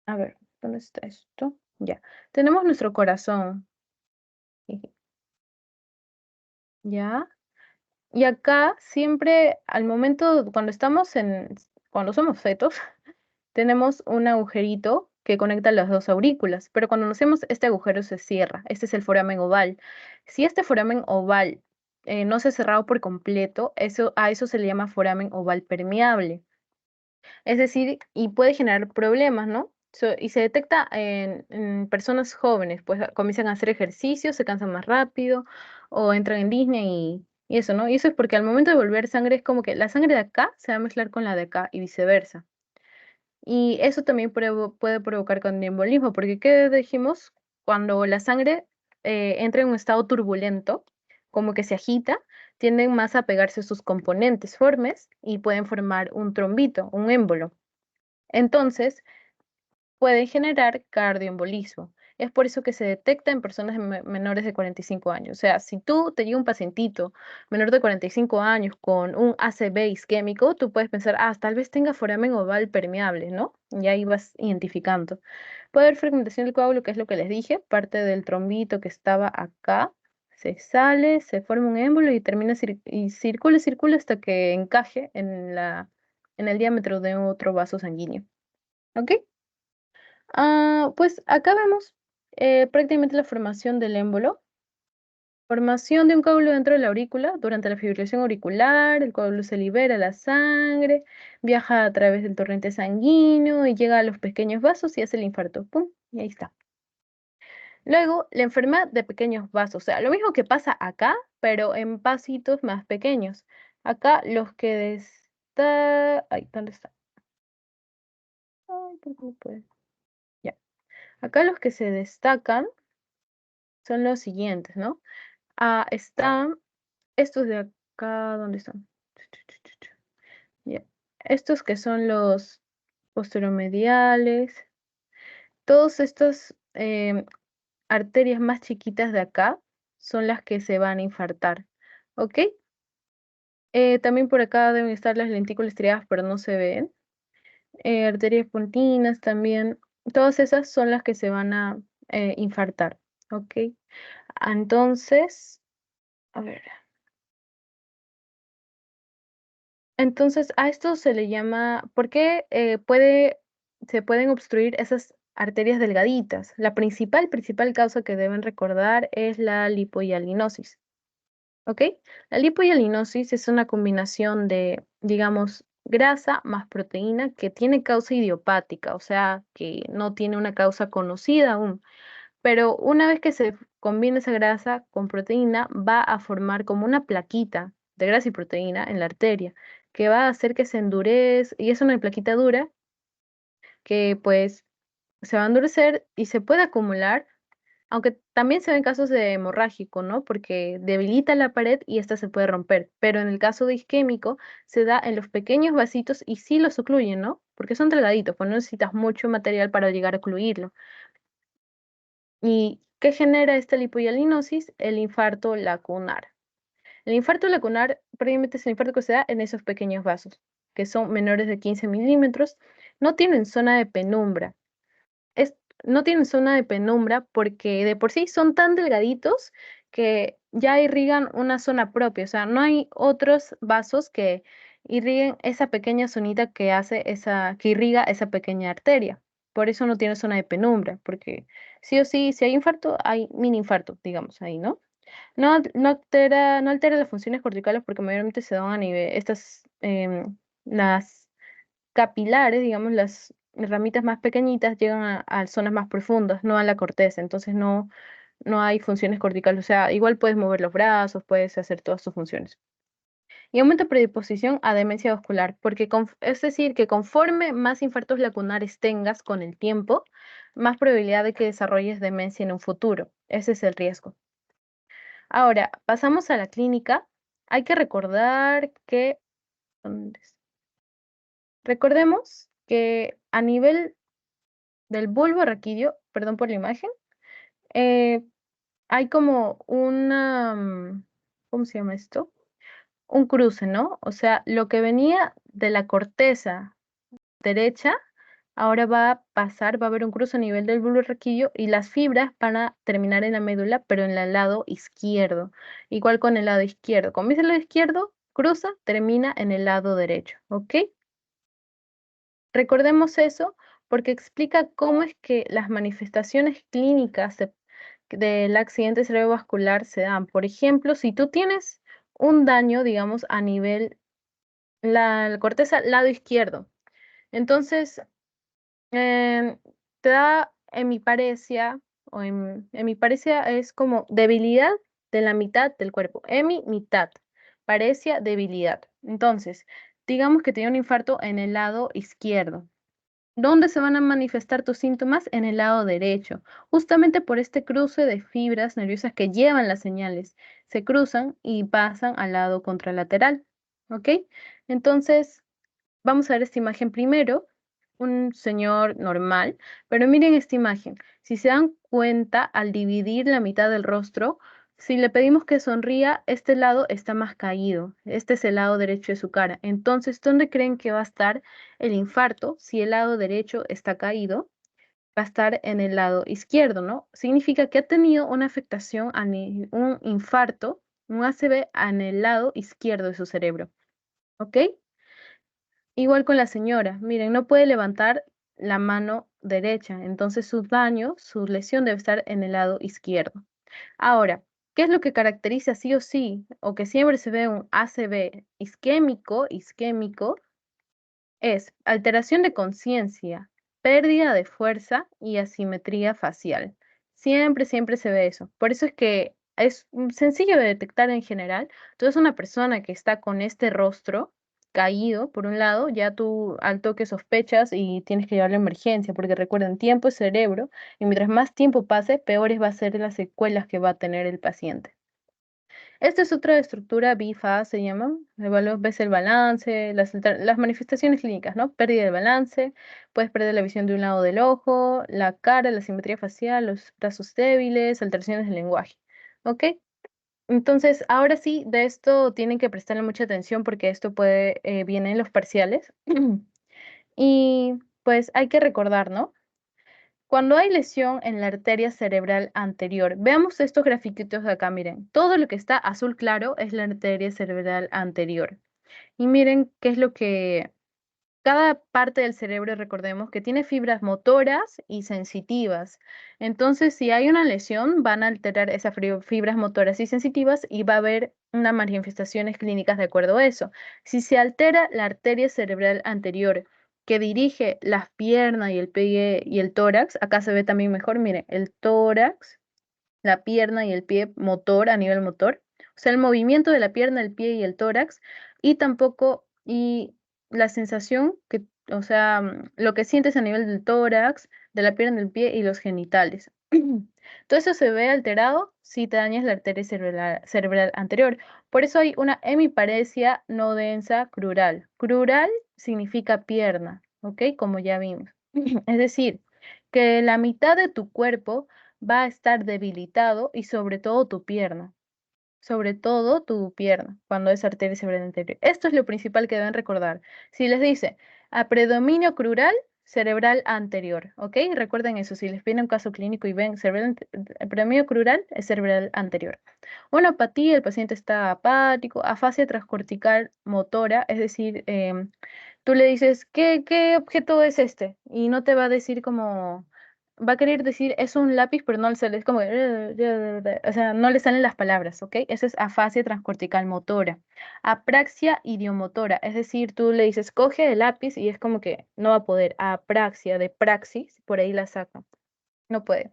a ver, ¿dónde está esto? Ya, tenemos nuestro corazón, ¿ya? Y acá siempre, al momento, cuando somos fetos, tenemos un agujerito que conecta las dos aurículas, pero cuando nacemos este agujero se cierra. Este es el foramen oval. Si este foramen oval no se ha cerrado por completo, a eso se le llama foramen oval permeable. Es decir, y puede generar problemas, ¿no? Y se detecta en personas jóvenes, pues comienzan a hacer ejercicio, se cansan más rápido o entran en Disney y eso, ¿no? Y eso es porque al momento de volver sangre es como que la sangre de acá se va a mezclar con la de acá y viceversa. Y eso también puede provocar cardioembolismo, porque ¿qué dijimos? Cuando la sangre entra en un estado turbulento, como que se agita, tienden más a pegarse sus componentes formes y pueden formar un trombito, un émbolo. Entonces, puede generar cardioembolismo. Es por eso que se detecta en personas menores de 45 años. O sea, si tú te llega un pacientito menor de 45 años con un ACV isquémico, tú puedes pensar, ah, tal vez tenga foramen oval permeable, ¿no? Y ahí vas identificando. Puede haber fragmentación del coágulo, que es lo que les dije, parte del trombito que estaba acá, se sale, se forma un émbolo y termina y circula hasta que encaje en el diámetro de otro vaso sanguíneo. ¿Ok? Pues acá vemos prácticamente la formación del émbolo. Formación de un coágulo dentro de la aurícula. Durante la fibrilación auricular, el coágulo se libera a la sangre, viaja a través del torrente sanguíneo y llega a los pequeños vasos y hace el infarto. ¡Pum! Y ahí está. Luego, la enfermedad de pequeños vasos. O sea, lo mismo que pasa acá, pero en vasitos más pequeños. Acá los que Ay, ¿dónde está? Ay, ¿por qué no puede? Ya. Acá los que se destacan son los siguientes, ¿no? Están estos de acá, ¿dónde están? Ya. Estos que son los posteromediales, todas estas arterias más chiquitas de acá son las que se van a infartar, ¿ok? También por acá deben estar las lentículas estriadas, pero no se ven. Arterias pontinas también, todas esas son las que se van a infartar, ¿ok? Entonces, a ver. Entonces, a esto se le llama, ¿por qué se pueden obstruir esas arterias delgaditas? La principal causa que deben recordar es la lipohialinosis, ¿ok? La lipohialinosis es una combinación de, digamos, grasa más proteína que tiene causa idiopática, o sea, que no tiene una causa conocida aún. Pero una vez que se combina esa grasa con proteína, va a formar como una plaquita de grasa y proteína en la arteria, que va a hacer que se endurezca, y es una plaquita dura que pues se va a endurecer y se puede acumular, aunque también se ven casos de hemorrágico, ¿no? Porque debilita la pared y esta se puede romper, pero en el caso de isquémico se da en los pequeños vasitos y sí los ocluyen, ¿no? Porque son delgaditos, pues no necesitas mucho material para llegar a ocluirlo. ¿Y qué genera esta lipohialinosis? El infarto lacunar. El infarto lacunar previamente es el infarto que se da en esos pequeños vasos, que son menores de 15 milímetros. No tienen zona de penumbra. No tienen zona de penumbra porque de por sí son tan delgaditos que ya irrigan una zona propia. O sea, no hay otros vasos que irriguen esa pequeña zonita que irriga esa pequeña arteria. Por eso no tiene zona de penumbra, porque sí o sí, si hay infarto, hay mini infarto, digamos ahí, ¿no? No altera las funciones corticales porque mayormente se dan a nivel, las capilares, digamos, las ramitas más pequeñitas llegan a zonas más profundas, no a la corteza, entonces no hay funciones corticales, o sea, igual puedes mover los brazos, puedes hacer todas tus funciones. Y aumenta predisposición a demencia vascular, porque es decir, que conforme más infartos lacunares tengas con el tiempo, más probabilidad de que desarrolles demencia en un futuro. Ese es el riesgo. Ahora, pasamos a la clínica. Hay que recordar que, recordemos que a nivel del bulbo raquídeo, perdón por la imagen, hay como una, ¿cómo se llama esto? Un cruce, ¿no? O sea, lo que venía de la corteza derecha, ahora va a pasar, va a haber un cruce a nivel del bulbo raquídeo y las fibras van a terminar en la médula, pero en el lado izquierdo. Igual con el lado izquierdo. Como dice el lado izquierdo, cruza, termina en el lado derecho, ¿ok? Recordemos eso porque explica cómo es que las manifestaciones clínicas del accidente cerebrovascular se dan. Por ejemplo, si tú tienes un daño, digamos, a nivel la corteza lado izquierdo, entonces em, te da hemiparesia, o hemiparesia es como debilidad de la mitad del cuerpo. Mitad, paresia, debilidad. Entonces, digamos que tiene un infarto en el lado izquierdo. ¿Dónde se van a manifestar tus síntomas? En el lado derecho, justamente por este cruce de fibras nerviosas que llevan las señales. Se cruzan y pasan al lado contralateral, ¿ok? Entonces, vamos a ver esta imagen primero, un señor normal, pero miren esta imagen. Si se dan cuenta, al dividir la mitad del rostro, si le pedimos que sonría, este lado está más caído. Este es el lado derecho de su cara. Entonces, ¿dónde creen que va a estar el infarto? Si el lado derecho está caído, va a estar en el lado izquierdo, ¿no? Significa que ha tenido una afectación, un infarto, un ACV en el lado izquierdo de su cerebro, ¿ok? Igual con la señora, miren, no puede levantar la mano derecha, entonces su daño, su lesión debe estar en el lado izquierdo. Ahora, ¿qué es lo que caracteriza sí o sí, o que siempre se ve un ACV isquémico? Es alteración de conciencia, pérdida de fuerza y asimetría facial. Siempre se ve eso. Por eso es que es sencillo de detectar en general. Entonces, una persona que está con este rostro caído, por un lado, ya tú al toque sospechas y tienes que llevarlo a emergencia, porque recuerden, tiempo es cerebro, y mientras más tiempo pase, peores va a ser las secuelas que va a tener el paciente. Esta es otra estructura bifa, se llama. Ves el balance, las manifestaciones clínicas, ¿no? Pérdida de balance, puedes perder la visión de un lado del ojo, la cara, la simetría facial, los brazos débiles, alteraciones del lenguaje. ¿Ok? Entonces, ahora sí, de esto tienen que prestarle mucha atención porque esto viene en los parciales. Y pues hay que recordar, ¿no? Cuando hay lesión en la arteria cerebral anterior, veamos estos grafiquitos de acá, miren, todo lo que está azul claro es la arteria cerebral anterior. Y miren qué es lo que cada parte del cerebro, recordemos que tiene fibras motoras y sensitivas. Entonces, si hay una lesión, van a alterar esas fibras motoras y sensitivas y va a haber unas manifestaciones clínicas de acuerdo a eso. Si se altera la arteria cerebral anterior que dirige las piernas y el pie y el tórax, acá se ve también mejor, miren, el tórax, la pierna y el pie motor a nivel motor, o sea, el movimiento de la pierna, el pie y el tórax, y tampoco, y la sensación que, o sea, lo que sientes a nivel del tórax, de la pierna, del pie y los genitales. Todo eso se ve alterado si te dañas la arteria cerebral anterior. Por eso hay una hemiparesia no densa crural. Crural significa pierna, ¿ok? Como ya vimos. Es decir, que la mitad de tu cuerpo va a estar debilitado y sobre todo tu pierna, cuando es arteria cerebral anterior. Esto es lo principal que deben recordar. Si les dice a predominio crural, cerebral anterior, ¿ok? Recuerden eso, si les viene un caso clínico y ven predominio crural, es cerebral anterior. Una apatía, el paciente está apático, afasia transcortical motora, es decir, tú le dices, ¿qué objeto es este? Y no te va a decir como, va a querer decir, es un lápiz, pero no le sale, es como, o sea, no le salen las palabras, ¿ok? Eso es afasia transcortical motora. Apraxia idiomotora, es decir, tú le dices, coge el lápiz y es como que no va a poder. Apraxia de praxis, por ahí la saca. No puede.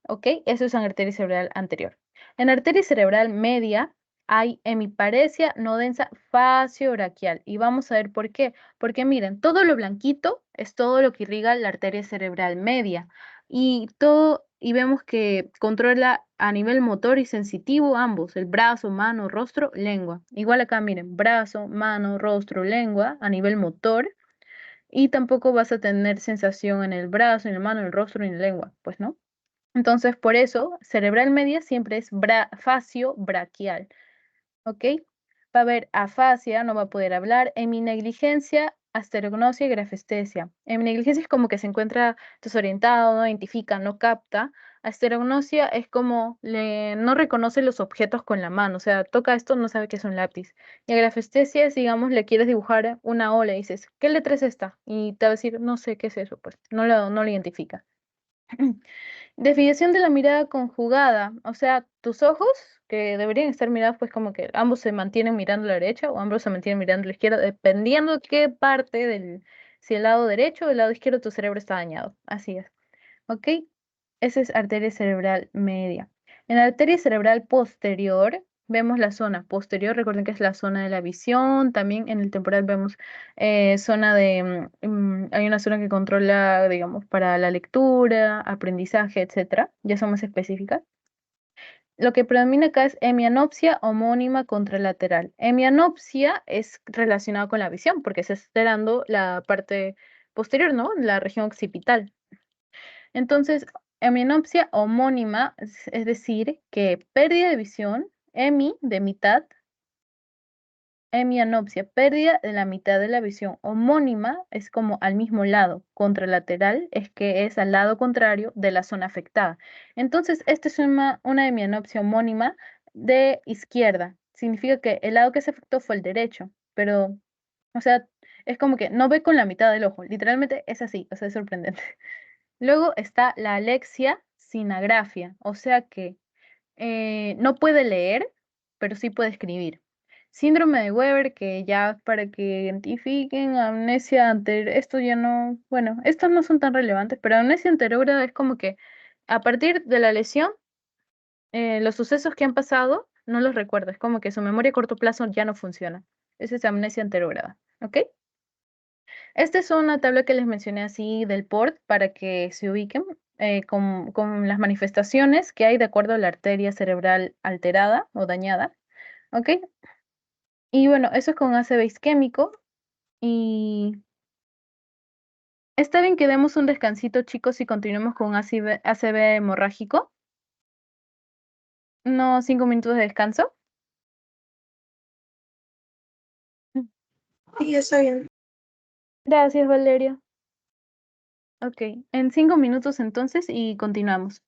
¿Ok? Eso es en arteria cerebral anterior. En arteria cerebral media hay hemiparesia no densa facio-braquial. Y vamos a ver por qué. Porque miren, todo lo blanquito es todo lo que irriga la arteria cerebral media. y vemos que controla a nivel motor y sensitivo ambos, el brazo, mano, rostro, lengua. Igual acá, miren, brazo, mano, rostro, lengua a nivel motor, y tampoco vas a tener sensación en el brazo, en la mano, en el rostro, ni en la lengua, pues no. Entonces, por eso, cerebral media siempre es facio-braquial, ¿ok? Va a haber afasia, no va a poder hablar, heminegligencia, asterognosia y grafestesia. Heminegligencia es como que se encuentra desorientado, no identifica, no capta. Asterognosia es como no reconoce los objetos con la mano, o sea, toca esto, no sabe que es un lápiz. Y grafestesia es, digamos, le quieres dibujar una ola y dices, ¿qué letra es esta? Y te va a decir, no sé qué es eso, pues no lo identifica. Definición de la mirada conjugada, o sea, tus ojos, que deberían estar mirados, pues como que ambos se mantienen mirando a la derecha o ambos se mantienen mirando a la izquierda, dependiendo de qué parte si el lado derecho o el lado izquierdo de tu cerebro está dañado. Así es, ¿ok? Esa es arteria cerebral media. En la arteria cerebral posterior vemos la zona posterior, recuerden que es la zona de la visión, también en el temporal vemos zona hay una zona que controla, digamos, para la lectura, aprendizaje, etcétera, ya son más específicas. Lo que predomina acá es hemianopsia homónima contralateral. Hemianopsia es relacionado con la visión, porque se está dando la parte posterior, ¿no? La región occipital. Entonces, hemianopsia homónima, es decir, que pérdida de visión, hemi de mitad, hemianopsia, pérdida de la mitad de la visión. Homónima es como al mismo lado. Contralateral es que es al lado contrario de la zona afectada. Entonces, esta es una hemianopsia homónima de izquierda. Significa que el lado que se afectó fue el derecho, pero, o sea, es como que no ve con la mitad del ojo. Literalmente es así, o sea, es sorprendente. Luego está la alexia sinagrafia, o sea que no puede leer, pero sí puede escribir. Síndrome de Weber, que ya para que identifiquen amnesia anterior, esto ya no, bueno, estos no son tan relevantes, pero amnesia anterógrada es como que a partir de la lesión, los sucesos que han pasado no los recuerda, es como que su memoria a corto plazo ya no funciona. Esa es amnesia anterógrada, ¿ok? Esta es una tabla que les mencioné así del PORT para que se ubiquen con las manifestaciones que hay de acuerdo a la arteria cerebral alterada o dañada. ¿Ok? Y bueno, eso es con ACV isquémico. Y está bien que demos un descansito, chicos, y continuemos con ACV hemorrágico. Unos 5 minutos de descanso. Sí, está bien. Gracias, Valeria. Ok, en 5 minutos entonces y continuamos.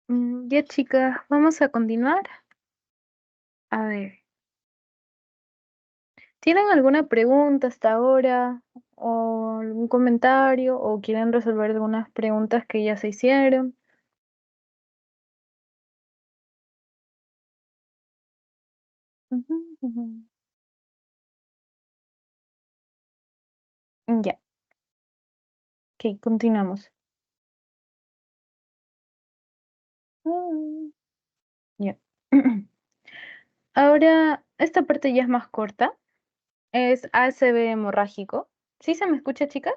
Ya, chicas, vamos a continuar. A ver, ¿tienen alguna pregunta hasta ahora? ¿O algún comentario? ¿O quieren resolver algunas preguntas que ya se hicieron? Ujú, ujú. Ya, ok, continuamos. Mm, Ya. Ahora, esta parte ya es más corta. Es ACV hemorrágico. ¿Sí se me escucha, chicas?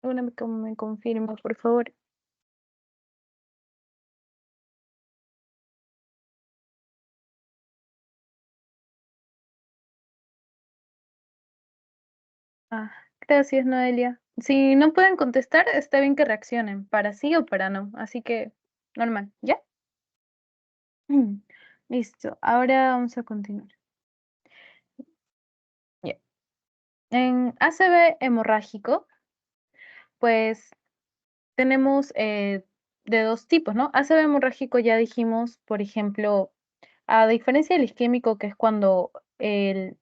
Una me confirma, por favor. Ah, gracias, Noelia. Si no pueden contestar, está bien que reaccionen, para sí o para no. Así que, normal, ¿ya? Listo, ahora vamos a continuar. Ya. En ACV hemorrágico, pues tenemos de dos tipos, ¿no? ACV hemorrágico ya dijimos, por ejemplo, a diferencia del isquémico, que es cuando el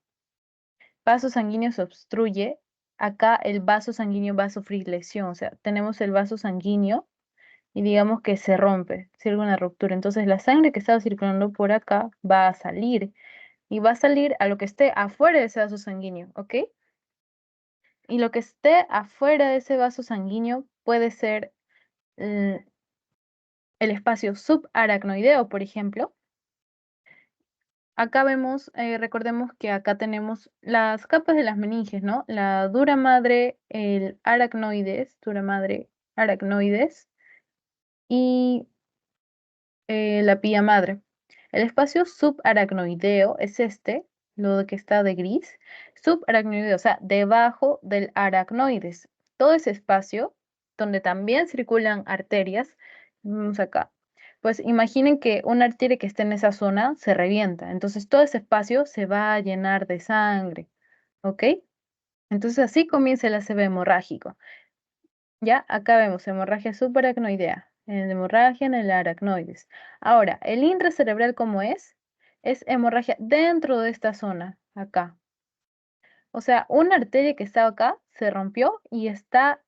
vaso sanguíneo se obstruye, acá el vaso sanguíneo va a sufrir lesión, o sea, tenemos el vaso sanguíneo y digamos que se rompe, sirve una ruptura. Entonces la sangre que estaba circulando por acá va a salir y va a salir a lo que esté afuera de ese vaso sanguíneo, ¿ok? Y lo que esté afuera de ese vaso sanguíneo puede ser el espacio subaracnoideo, por ejemplo. Acá vemos, recordemos que acá tenemos las capas de las meninges, ¿no? La dura madre, el aracnoides, dura madre, aracnoides y la pía madre. El espacio subaracnoideo es este, lo que está de gris. Subaracnoideo, o sea, debajo del aracnoides. Todo ese espacio donde también circulan arterias, vamos acá. Pues imaginen que una arteria que esté en esa zona se revienta. Entonces todo ese espacio se va a llenar de sangre. ¿Ok? Entonces así comienza el ACV hemorrágico. Ya, acá vemos hemorragia subaracnoidea, en hemorragia en el aracnoides. Ahora, el intracerebral, ¿cómo es? Es hemorragia dentro de esta zona, acá. O sea, una arteria que estaba acá se rompió y está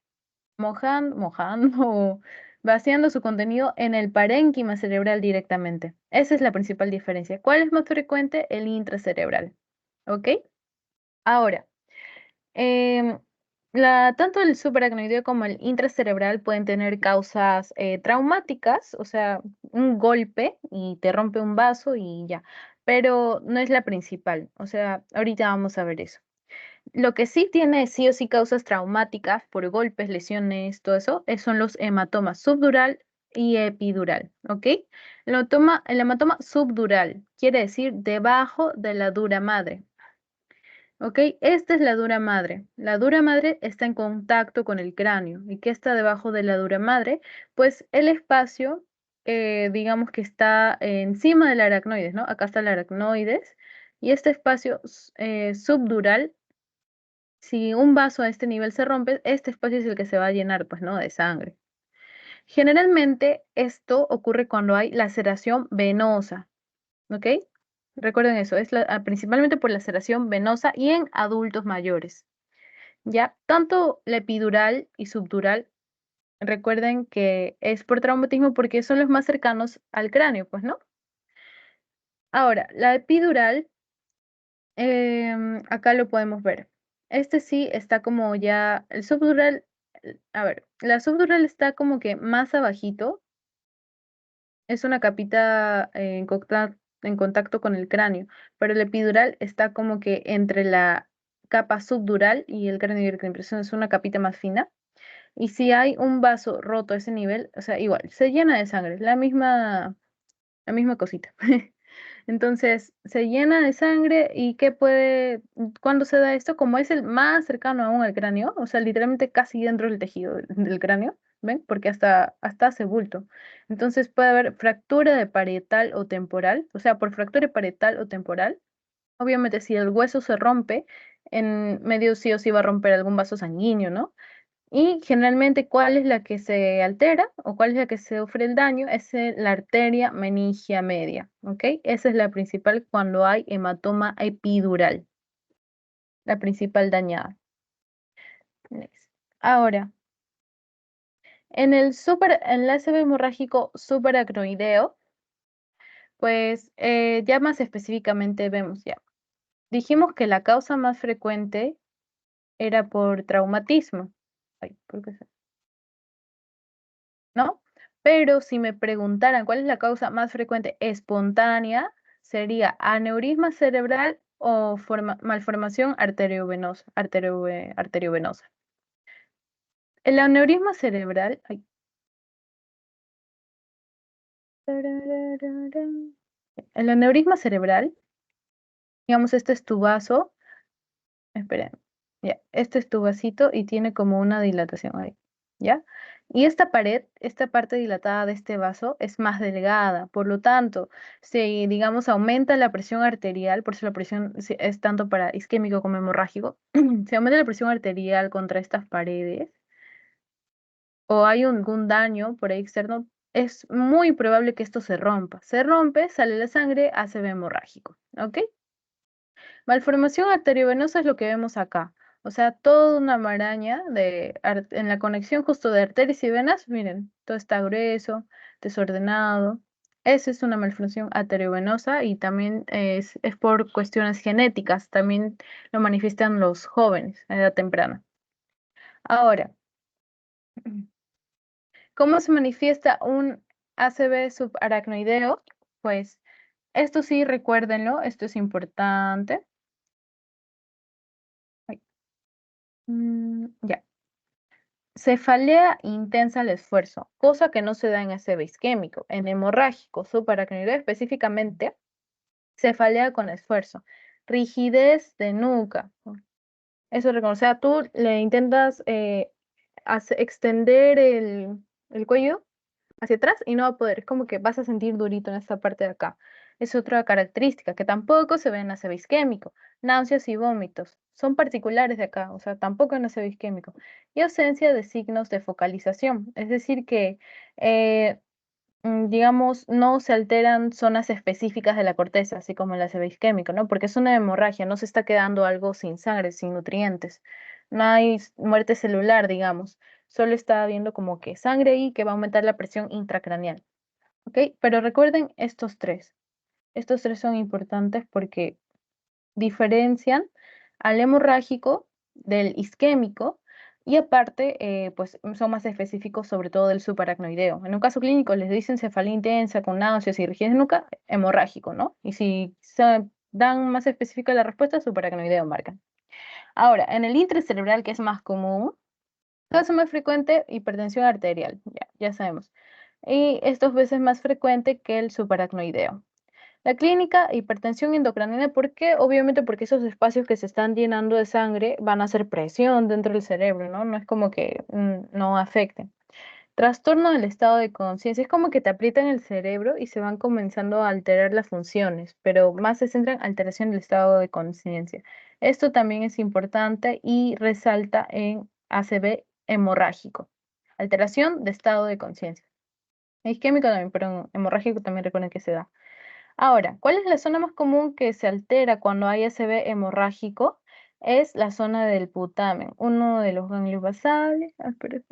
mojando o vaciando su contenido en el parénquima cerebral directamente. Esa es la principal diferencia. ¿Cuál es más frecuente? El intracerebral. ¿Ok? Ahora. Em, tanto el subaracnoideo como el intracerebral pueden tener causas traumáticas, o sea, un golpe y te rompe un vaso y ya, pero no es la principal, o sea, ahorita vamos a ver eso. Lo que sí tiene sí o sí causas traumáticas por golpes, lesiones, todo eso, son los hematomas subdural y epidural, ¿ok? El hematoma subdural quiere decir debajo de la dura madre. Ok, esta es la dura madre. La dura madre está en contacto con el cráneo. ¿Y qué está debajo de la dura madre? Pues el espacio, digamos que está encima del aracnoides, ¿no? Acá está el aracnoides. Y este espacio subdural, si un vaso a este nivel se rompe, este espacio es el que se va a llenar, pues, ¿no? De sangre. Generalmente esto ocurre cuando hay laceración venosa. ¿Ok? Recuerden eso, es principalmente por laceración venosa y en adultos mayores. Ya, tanto la epidural y subdural, recuerden que es por traumatismo porque son los más cercanos al cráneo, pues, ¿no? Ahora, la epidural, acá lo podemos ver. Este sí está como ya, el subdural, a ver, la subdural está como que más abajito, es una capita en contacto con el cráneo, pero el epidural está como que entre la capa subdural y el cráneo directo, impresión es una capita más fina. Y si hay un vaso roto a ese nivel, o sea, igual, se llena de sangre, la misma cosita. Entonces, se llena de sangre y ¿cuándo se da esto? Como es el más cercano aún al cráneo, o sea, literalmente casi dentro del tejido del cráneo, ¿ven? Porque hasta hace bulto. Entonces puede haber fractura de parietal o temporal, o sea, por fractura parietal o temporal. Obviamente, si el hueso se rompe, en medio sí o sí va a romper algún vaso sanguíneo, ¿no? Y generalmente, ¿cuál es la que se altera o cuál es la que se sufre el daño? Es la arteria meningia media, ¿ok? Esa es la principal cuando hay hematoma epidural, la principal dañada. Next. Ahora, en el ACV hemorrágico subaracnoideo, pues ya más específicamente vemos ya. Dijimos que la causa más frecuente era por traumatismo. Ay, ¿por qué ¿no? Pero si me preguntaran cuál es la causa más frecuente espontánea, sería aneurisma cerebral o malformación arteriovenosa, arteriovenosa. El aneurisma cerebral, ay, el aneurisma cerebral, digamos, este es tu vaso, esperen, ya, este es tu vasito y tiene como una dilatación ahí, ¿ya? Y esta pared, esta parte dilatada de este vaso es más delgada, por lo tanto, si, digamos, aumenta la presión arterial, por eso la presión es tanto para isquémico como hemorrágico, si aumenta la presión arterial contra estas paredes o hay algún daño por ahí externo, es muy probable que esto se rompa. Se rompe, sale la sangre, ACV hemorrágico, ¿ok? Malformación arteriovenosa es lo que vemos acá. O sea, toda una maraña en la conexión justo de arterias y venas, miren, todo está grueso, desordenado. Esa es una malformación arteriovenosa y también es por cuestiones genéticas, también lo manifiestan los jóvenes a edad temprana. Ahora, ¿cómo se manifiesta un ACV subaracnoideo? Pues esto sí, recuérdenlo, esto es importante. Ay, ya. Cefalea intensa al esfuerzo, cosa que no se da en ACV isquémico. En hemorrágico subaracnoideo específicamente, cefalea con esfuerzo. Rigidez de nuca. Eso reconoce. O sea, tú le intentas extender el cuello hacia atrás y no va a poder. Es como que vas a sentir durito en esta parte de acá. Es otra característica que tampoco se ve en ACV isquémico. Náuseas y vómitos son particulares de acá, o sea, tampoco en ACV isquémico. Y ausencia de signos de focalización, es decir, que digamos, no se alteran zonas específicas de la corteza, así como el ACV isquémico, ¿no? Porque es una hemorragia, no se está quedando algo sin sangre, sin nutrientes. No hay muerte celular, digamos. Solo está habiendo como que sangre ahí que va a aumentar la presión intracraneal. ¿Ok? Pero recuerden estos tres. Estos tres son importantes porque diferencian al hemorrágico del isquémico y aparte, pues son más específicos sobre todo del subaracnoideo. En un caso clínico les dicen cefalea intensa con náuseas y rigidez de nuca, hemorrágico, ¿no? Y si se dan más específica la respuesta, subaracnoideo marcan. Ahora, en el intracerebral, que es más común, caso más frecuente, hipertensión arterial, ya sabemos. Y esto es veces más frecuente que el subaracnoideo. La clínica, hipertensión endocrinal, ¿por qué? Obviamente porque esos espacios que se están llenando de sangre van a hacer presión dentro del cerebro, ¿no? No es como que no afecten. Trastorno del estado de conciencia, es como que te aprietan el cerebro y se van comenzando a alterar las funciones, pero más se centra en alteración del estado de conciencia. Esto también es importante y resalta en ACV hemorrágico. Alteración de estado de conciencia. Isquémico también, pero en hemorrágico también recuerden que se da. Ahora, ¿cuál es la zona más común que se altera cuando hay ACV hemorrágico? Es la zona del putamen, uno de los ganglios basales. Espera.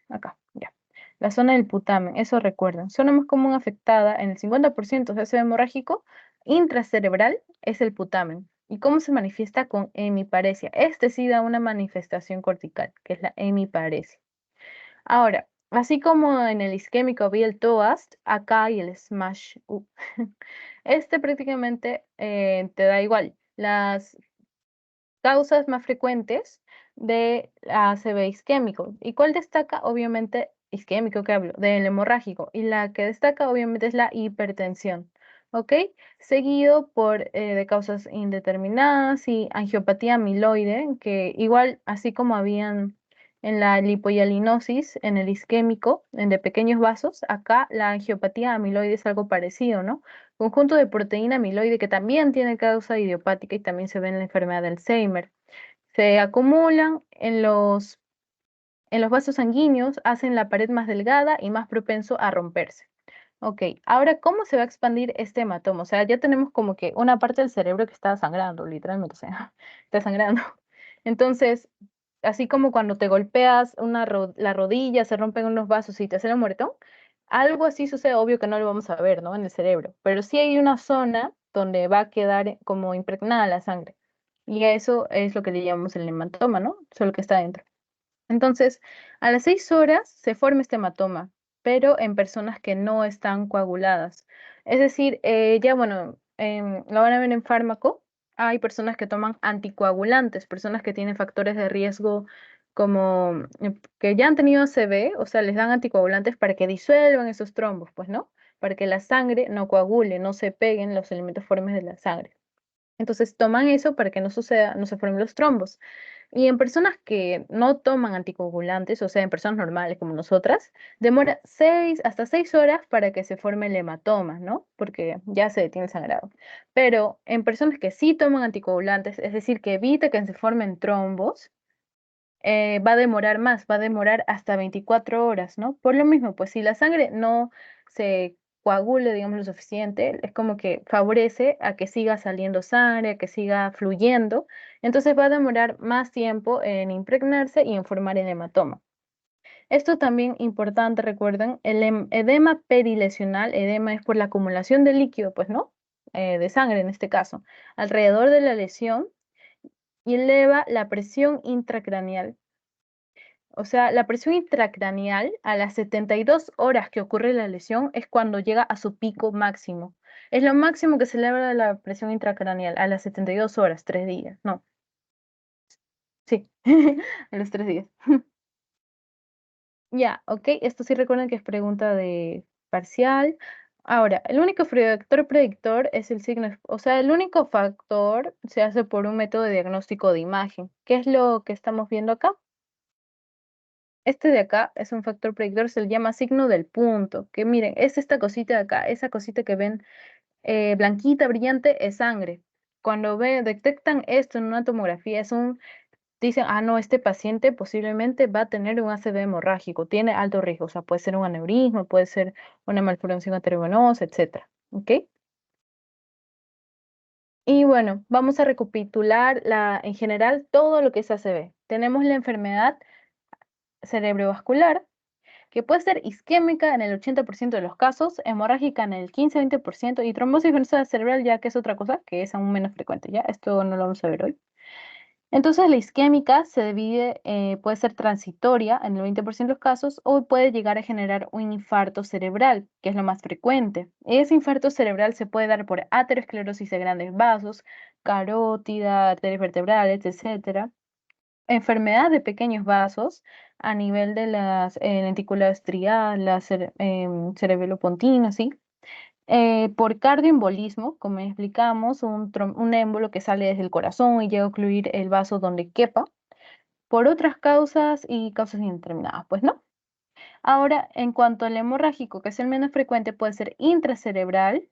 Acá, ya. La zona del putamen, eso recuerden. Zona más común afectada en el 50% de ACV hemorrágico intracerebral es el putamen. ¿Y cómo se manifiesta con hemiparesia? Este sí da una manifestación cortical, que es la hemiparesia. Ahora, así como en el isquémico había el TOAST, acá hay el SMASH. Este prácticamente te da igual. Las causas más frecuentes de ACV isquémico. ¿Y cuál destaca? Obviamente, isquémico que hablo, del hemorrágico. Y la que destaca, obviamente, es la hipertensión. ¿Ok? Seguido por de causas indeterminadas y angiopatía amiloide, que igual, así como habían en la lipohialinosis, en el isquémico, en de pequeños vasos, acá la angiopatía amiloide es algo parecido, ¿no? Conjunto de proteína amiloide que también tiene causa idiopática y también se ve en la enfermedad de Alzheimer. Se acumulan en los En los vasos sanguíneos hacen la pared más delgada y más propenso a romperse. Ok, ahora, ¿cómo se va a expandir este hematoma? O sea, ya tenemos como que una parte del cerebro que está sangrando, literalmente, o sea, está sangrando. Entonces, así como cuando te golpeas la rodilla, se rompen unos vasos y te hacen un moretón, algo así sucede, obvio que no lo vamos a ver, ¿no? En el cerebro, pero sí hay una zona donde va a quedar como impregnada la sangre. Y a eso es lo que le llamamos el hematoma, ¿no? Solo que está dentro. Entonces, a las 6 horas se forma este hematoma, pero en personas que no están coaguladas. Es decir, ya bueno, lo van a ver en fármaco. Hay personas que toman anticoagulantes, personas que tienen factores de riesgo como que ya han tenido ACV, o sea, les dan anticoagulantes para que disuelvan esos trombos, pues, ¿no? Para que la sangre no coagule, no se peguen los elementos formes de la sangre. Entonces toman eso para que no suceda, no se formen los trombos. Y en personas que no toman anticoagulantes, o sea, en personas normales como nosotras, demora hasta 6 horas para que se forme el hematoma, ¿no? Porque ya se detiene el sangrado. Pero en personas que sí toman anticoagulantes, es decir, que evita que se formen trombos, va a demorar más, va a demorar hasta 24 horas, ¿no? Por lo mismo, pues si la sangre no se coagule, digamos, lo suficiente, es como que favorece a que siga saliendo sangre, a que siga fluyendo, entonces va a demorar más tiempo en impregnarse y en formar el hematoma. Esto también importante, recuerden, el edema perilesional, edema es por la acumulación de líquido, pues, ¿no? De sangre en este caso, alrededor de la lesión y eleva la presión intracraneal. O sea, la presión intracraneal a las 72 horas que ocurre la lesión es cuando llega a su pico máximo. Es lo máximo que se eleva la presión intracraneal a las 72 horas, 3 días. No, sí, a los 3 días. Ya, ok, esto sí recuerden que es pregunta de parcial. Ahora, el único factor predictor es el signo, o sea, el único factor se hace por un método de diagnóstico de imagen. ¿Qué es lo que estamos viendo acá? Este de acá es un factor predictor, se le llama signo del punto, que miren, es esta cosita de acá, esa cosita que ven blanquita, brillante, es sangre. Cuando detectan esto en una tomografía, dicen, ah, no, este paciente posiblemente va a tener un ACV hemorrágico, tiene alto riesgo, o sea, puede ser un aneurisma, puede ser una malformación arteriovenosa, etcétera, ¿ok? Y bueno, vamos a recapitular en general todo lo que es ACV. Tenemos la enfermedad cerebrovascular, que puede ser isquémica en el 80% de los casos, hemorrágica en el 15-20% y trombosis venosa cerebral ya que es otra cosa que es aún menos frecuente, ¿ya? Esto no lo vamos a ver hoy. Entonces la isquémica se divide, puede ser transitoria en el 20% de los casos o puede llegar a generar un infarto cerebral, que es lo más frecuente. Ese infarto cerebral se puede dar por aterosclerosis de grandes vasos, carótida, arterias vertebrales, etcétera, enfermedad de pequeños vasos a nivel de las lentículas striadas, la cerebelopontina, ¿sí? Por cardioembolismo, como explicamos, un émbolo que sale desde el corazón y llega a ocluir el vaso donde quepa, por otras causas y causas indeterminadas, pues no. Ahora, en cuanto al hemorrágico, que es el menos frecuente, puede ser intracerebral,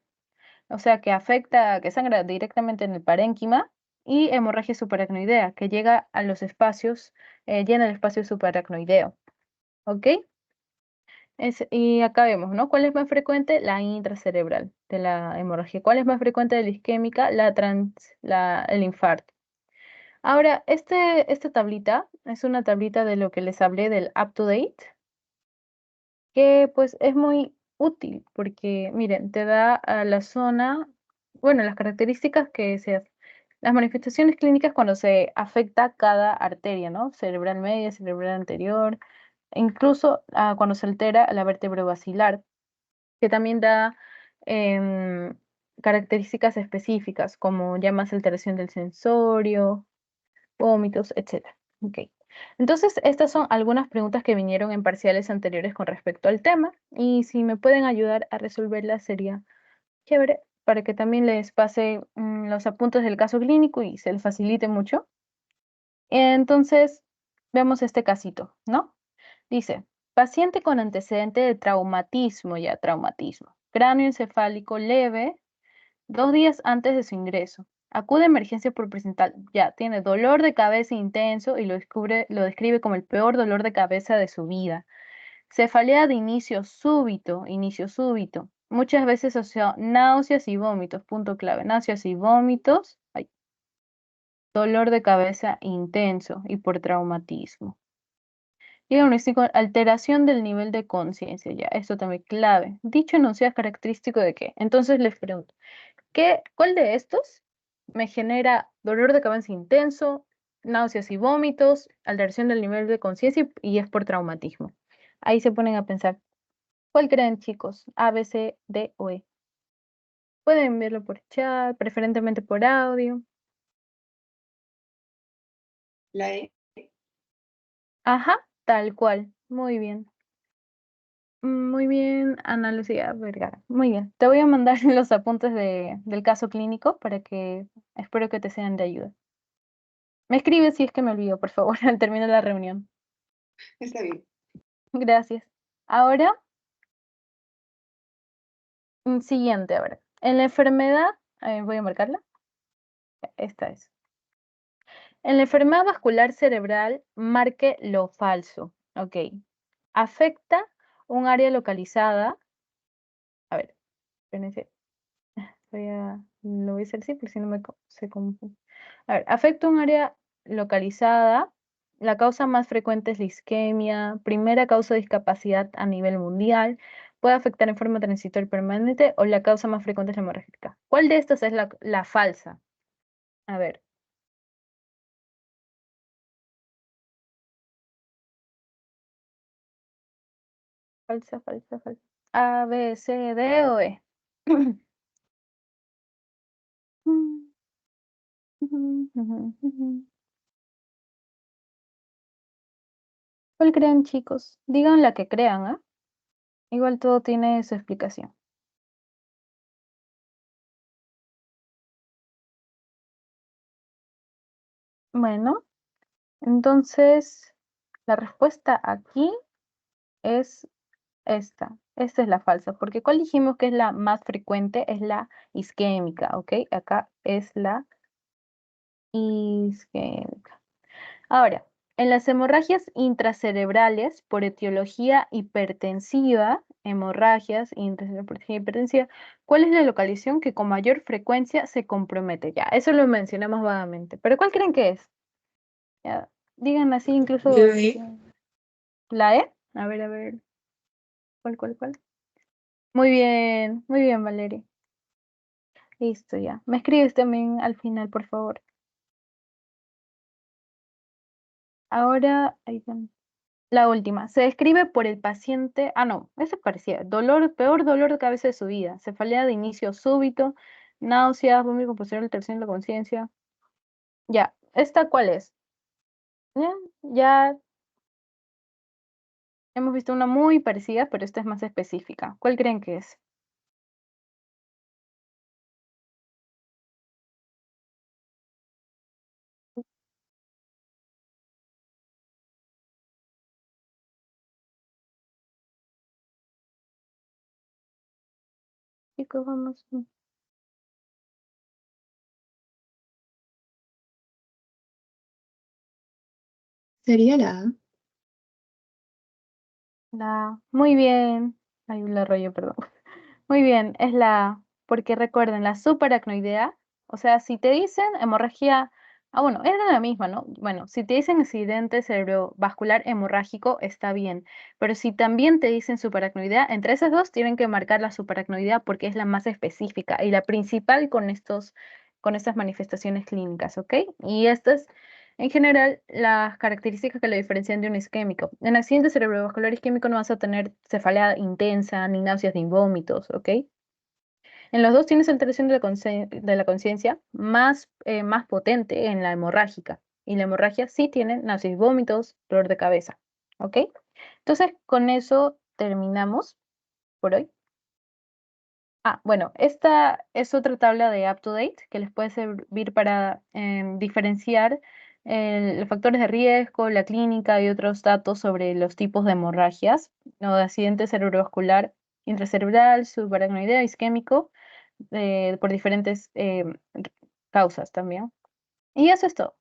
o sea, que afecta, que sangra directamente en el parénquima, y hemorragia subaracnoidea, que llega a los espacios, llena el espacio subaracnoideo. ¿Ok? Y acá vemos, ¿no? ¿Cuál es más frecuente? La intracerebral de la hemorragia. ¿Cuál es más frecuente de la isquémica? El infarto. Ahora, esta tablita es una tablita de lo que les hablé del up-to-date, que pues es muy útil porque, miren, te da a la zona, bueno, las características las manifestaciones clínicas cuando se afecta cada arteria, ¿no? Cerebral media, cerebral anterior, e incluso cuando se altera la vértebra basilar, que también da em, características específicas, como ya más alteración del sensorio, vómitos, etcétera. Ok. Entonces, estas son algunas preguntas que vinieron en parciales anteriores con respecto al tema, y si me pueden ayudar a resolverlas sería chévere para que también les pase los apuntes del caso clínico y se les facilite mucho. Entonces, vemos este casito, ¿no? Dice, paciente con antecedente de traumatismo, ya traumatismo, cráneo encefálico leve, 2 días antes de su ingreso. Acude a emergencia por presentar, ya, tiene dolor de cabeza intenso y lo describe como el peor dolor de cabeza de su vida. Cefalea de inicio súbito. Muchas veces asociado náuseas y vómitos, punto clave, náuseas y vómitos, ay, dolor de cabeza intenso y por traumatismo. Diagnóstico, alteración del nivel de conciencia, ya, esto también clave. Dicho enunciado es característico de qué. Entonces les pregunto, ¿cuál de estos me genera dolor de cabeza intenso, náuseas y vómitos, alteración del nivel de conciencia y es por traumatismo? Ahí se ponen a pensar, ¿cuál creen, chicos? A, B, C, D o E. Pueden verlo por chat, preferentemente por audio. La E. Ajá, tal cual. Muy bien. Muy bien, Ana Lucía Vergara. Muy bien. Te voy a mandar los apuntes del caso clínico para que espero que te sean de ayuda. Me escribes si es que me olvido, por favor, al terminar la reunión. Está bien. Gracias. Ahora, siguiente ahora. En la enfermedad, voy a marcarla. Esta es. En la enfermedad vascular cerebral, marque lo falso. Ok. Afecta un área localizada. A ver, espérense. Lo voy a hacer así porque si no se confunde. A ver, afecta un área localizada. La causa más frecuente es la isquemia. Primera causa de discapacidad a nivel mundial. Puede afectar en forma transitoria y permanente o la causa más frecuente es la hemorrágica. ¿Cuál de estas es la falsa? A ver. Falsa, falsa, falsa. A, B, C, D o E. ¿Cuál creen, chicos? Digan la que crean, ¿ah? Igual todo tiene su explicación. Bueno, entonces la respuesta aquí es esta. Esta es la falsa, porque ¿cuál dijimos que es la más frecuente? Es la isquémica, ¿ok? Acá es la isquémica. Ahora, en las hemorragias intracerebrales por etiología hipertensiva, ¿cuál es la localización que con mayor frecuencia se compromete? Ya, eso lo mencionamos vagamente. ¿Pero cuál creen que es? Ya, digan así incluso. La E. ¿La E? A ver. ¿Cuál? Muy bien, Valeria. Listo, ya. Me escribes también al final, por favor. Ahora, ahí va. La última. Se describe por el paciente. Ah, no, eso parecía. Peor dolor de cabeza de su vida. Cefalea de inicio súbito, náuseas, vómito posterior, alteración de la conciencia. Ya. ¿Esta cuál es? Ya hemos visto una muy parecida, pero esta es más específica. ¿Cuál creen que es? Chicos, vamos. Sería la A. Muy bien. Ay, la rollo, perdón. Muy bien, es porque recuerden, la subaracnoidea, o sea, si te dicen hemorragia, bueno, es la misma, ¿no? Bueno, si te dicen accidente cerebrovascular hemorrágico, está bien, pero si también te dicen subaracnoidea, entre esas dos tienen que marcar la subaracnoidea porque es la más específica y la principal con estas manifestaciones clínicas, ¿ok? Y estas, en general, las características que lo diferencian de un isquémico. En accidente cerebrovascular isquémico no vas a tener cefalea intensa, ni náuseas, ni vómitos, ¿ok? En los dos tienes alteración de la conciencia más potente en la hemorrágica. Y la hemorragia sí tiene náuseas, vómitos, dolor de cabeza. ¿Ok? Entonces, con eso terminamos por hoy. Bueno, esta es otra tabla de UpToDate que les puede servir para diferenciar los factores de riesgo, la clínica y otros datos sobre los tipos de hemorragias o de accidente cerebrovascular intracerebral, subaracnoidea, isquémico por diferentes causas también. Y eso es todo.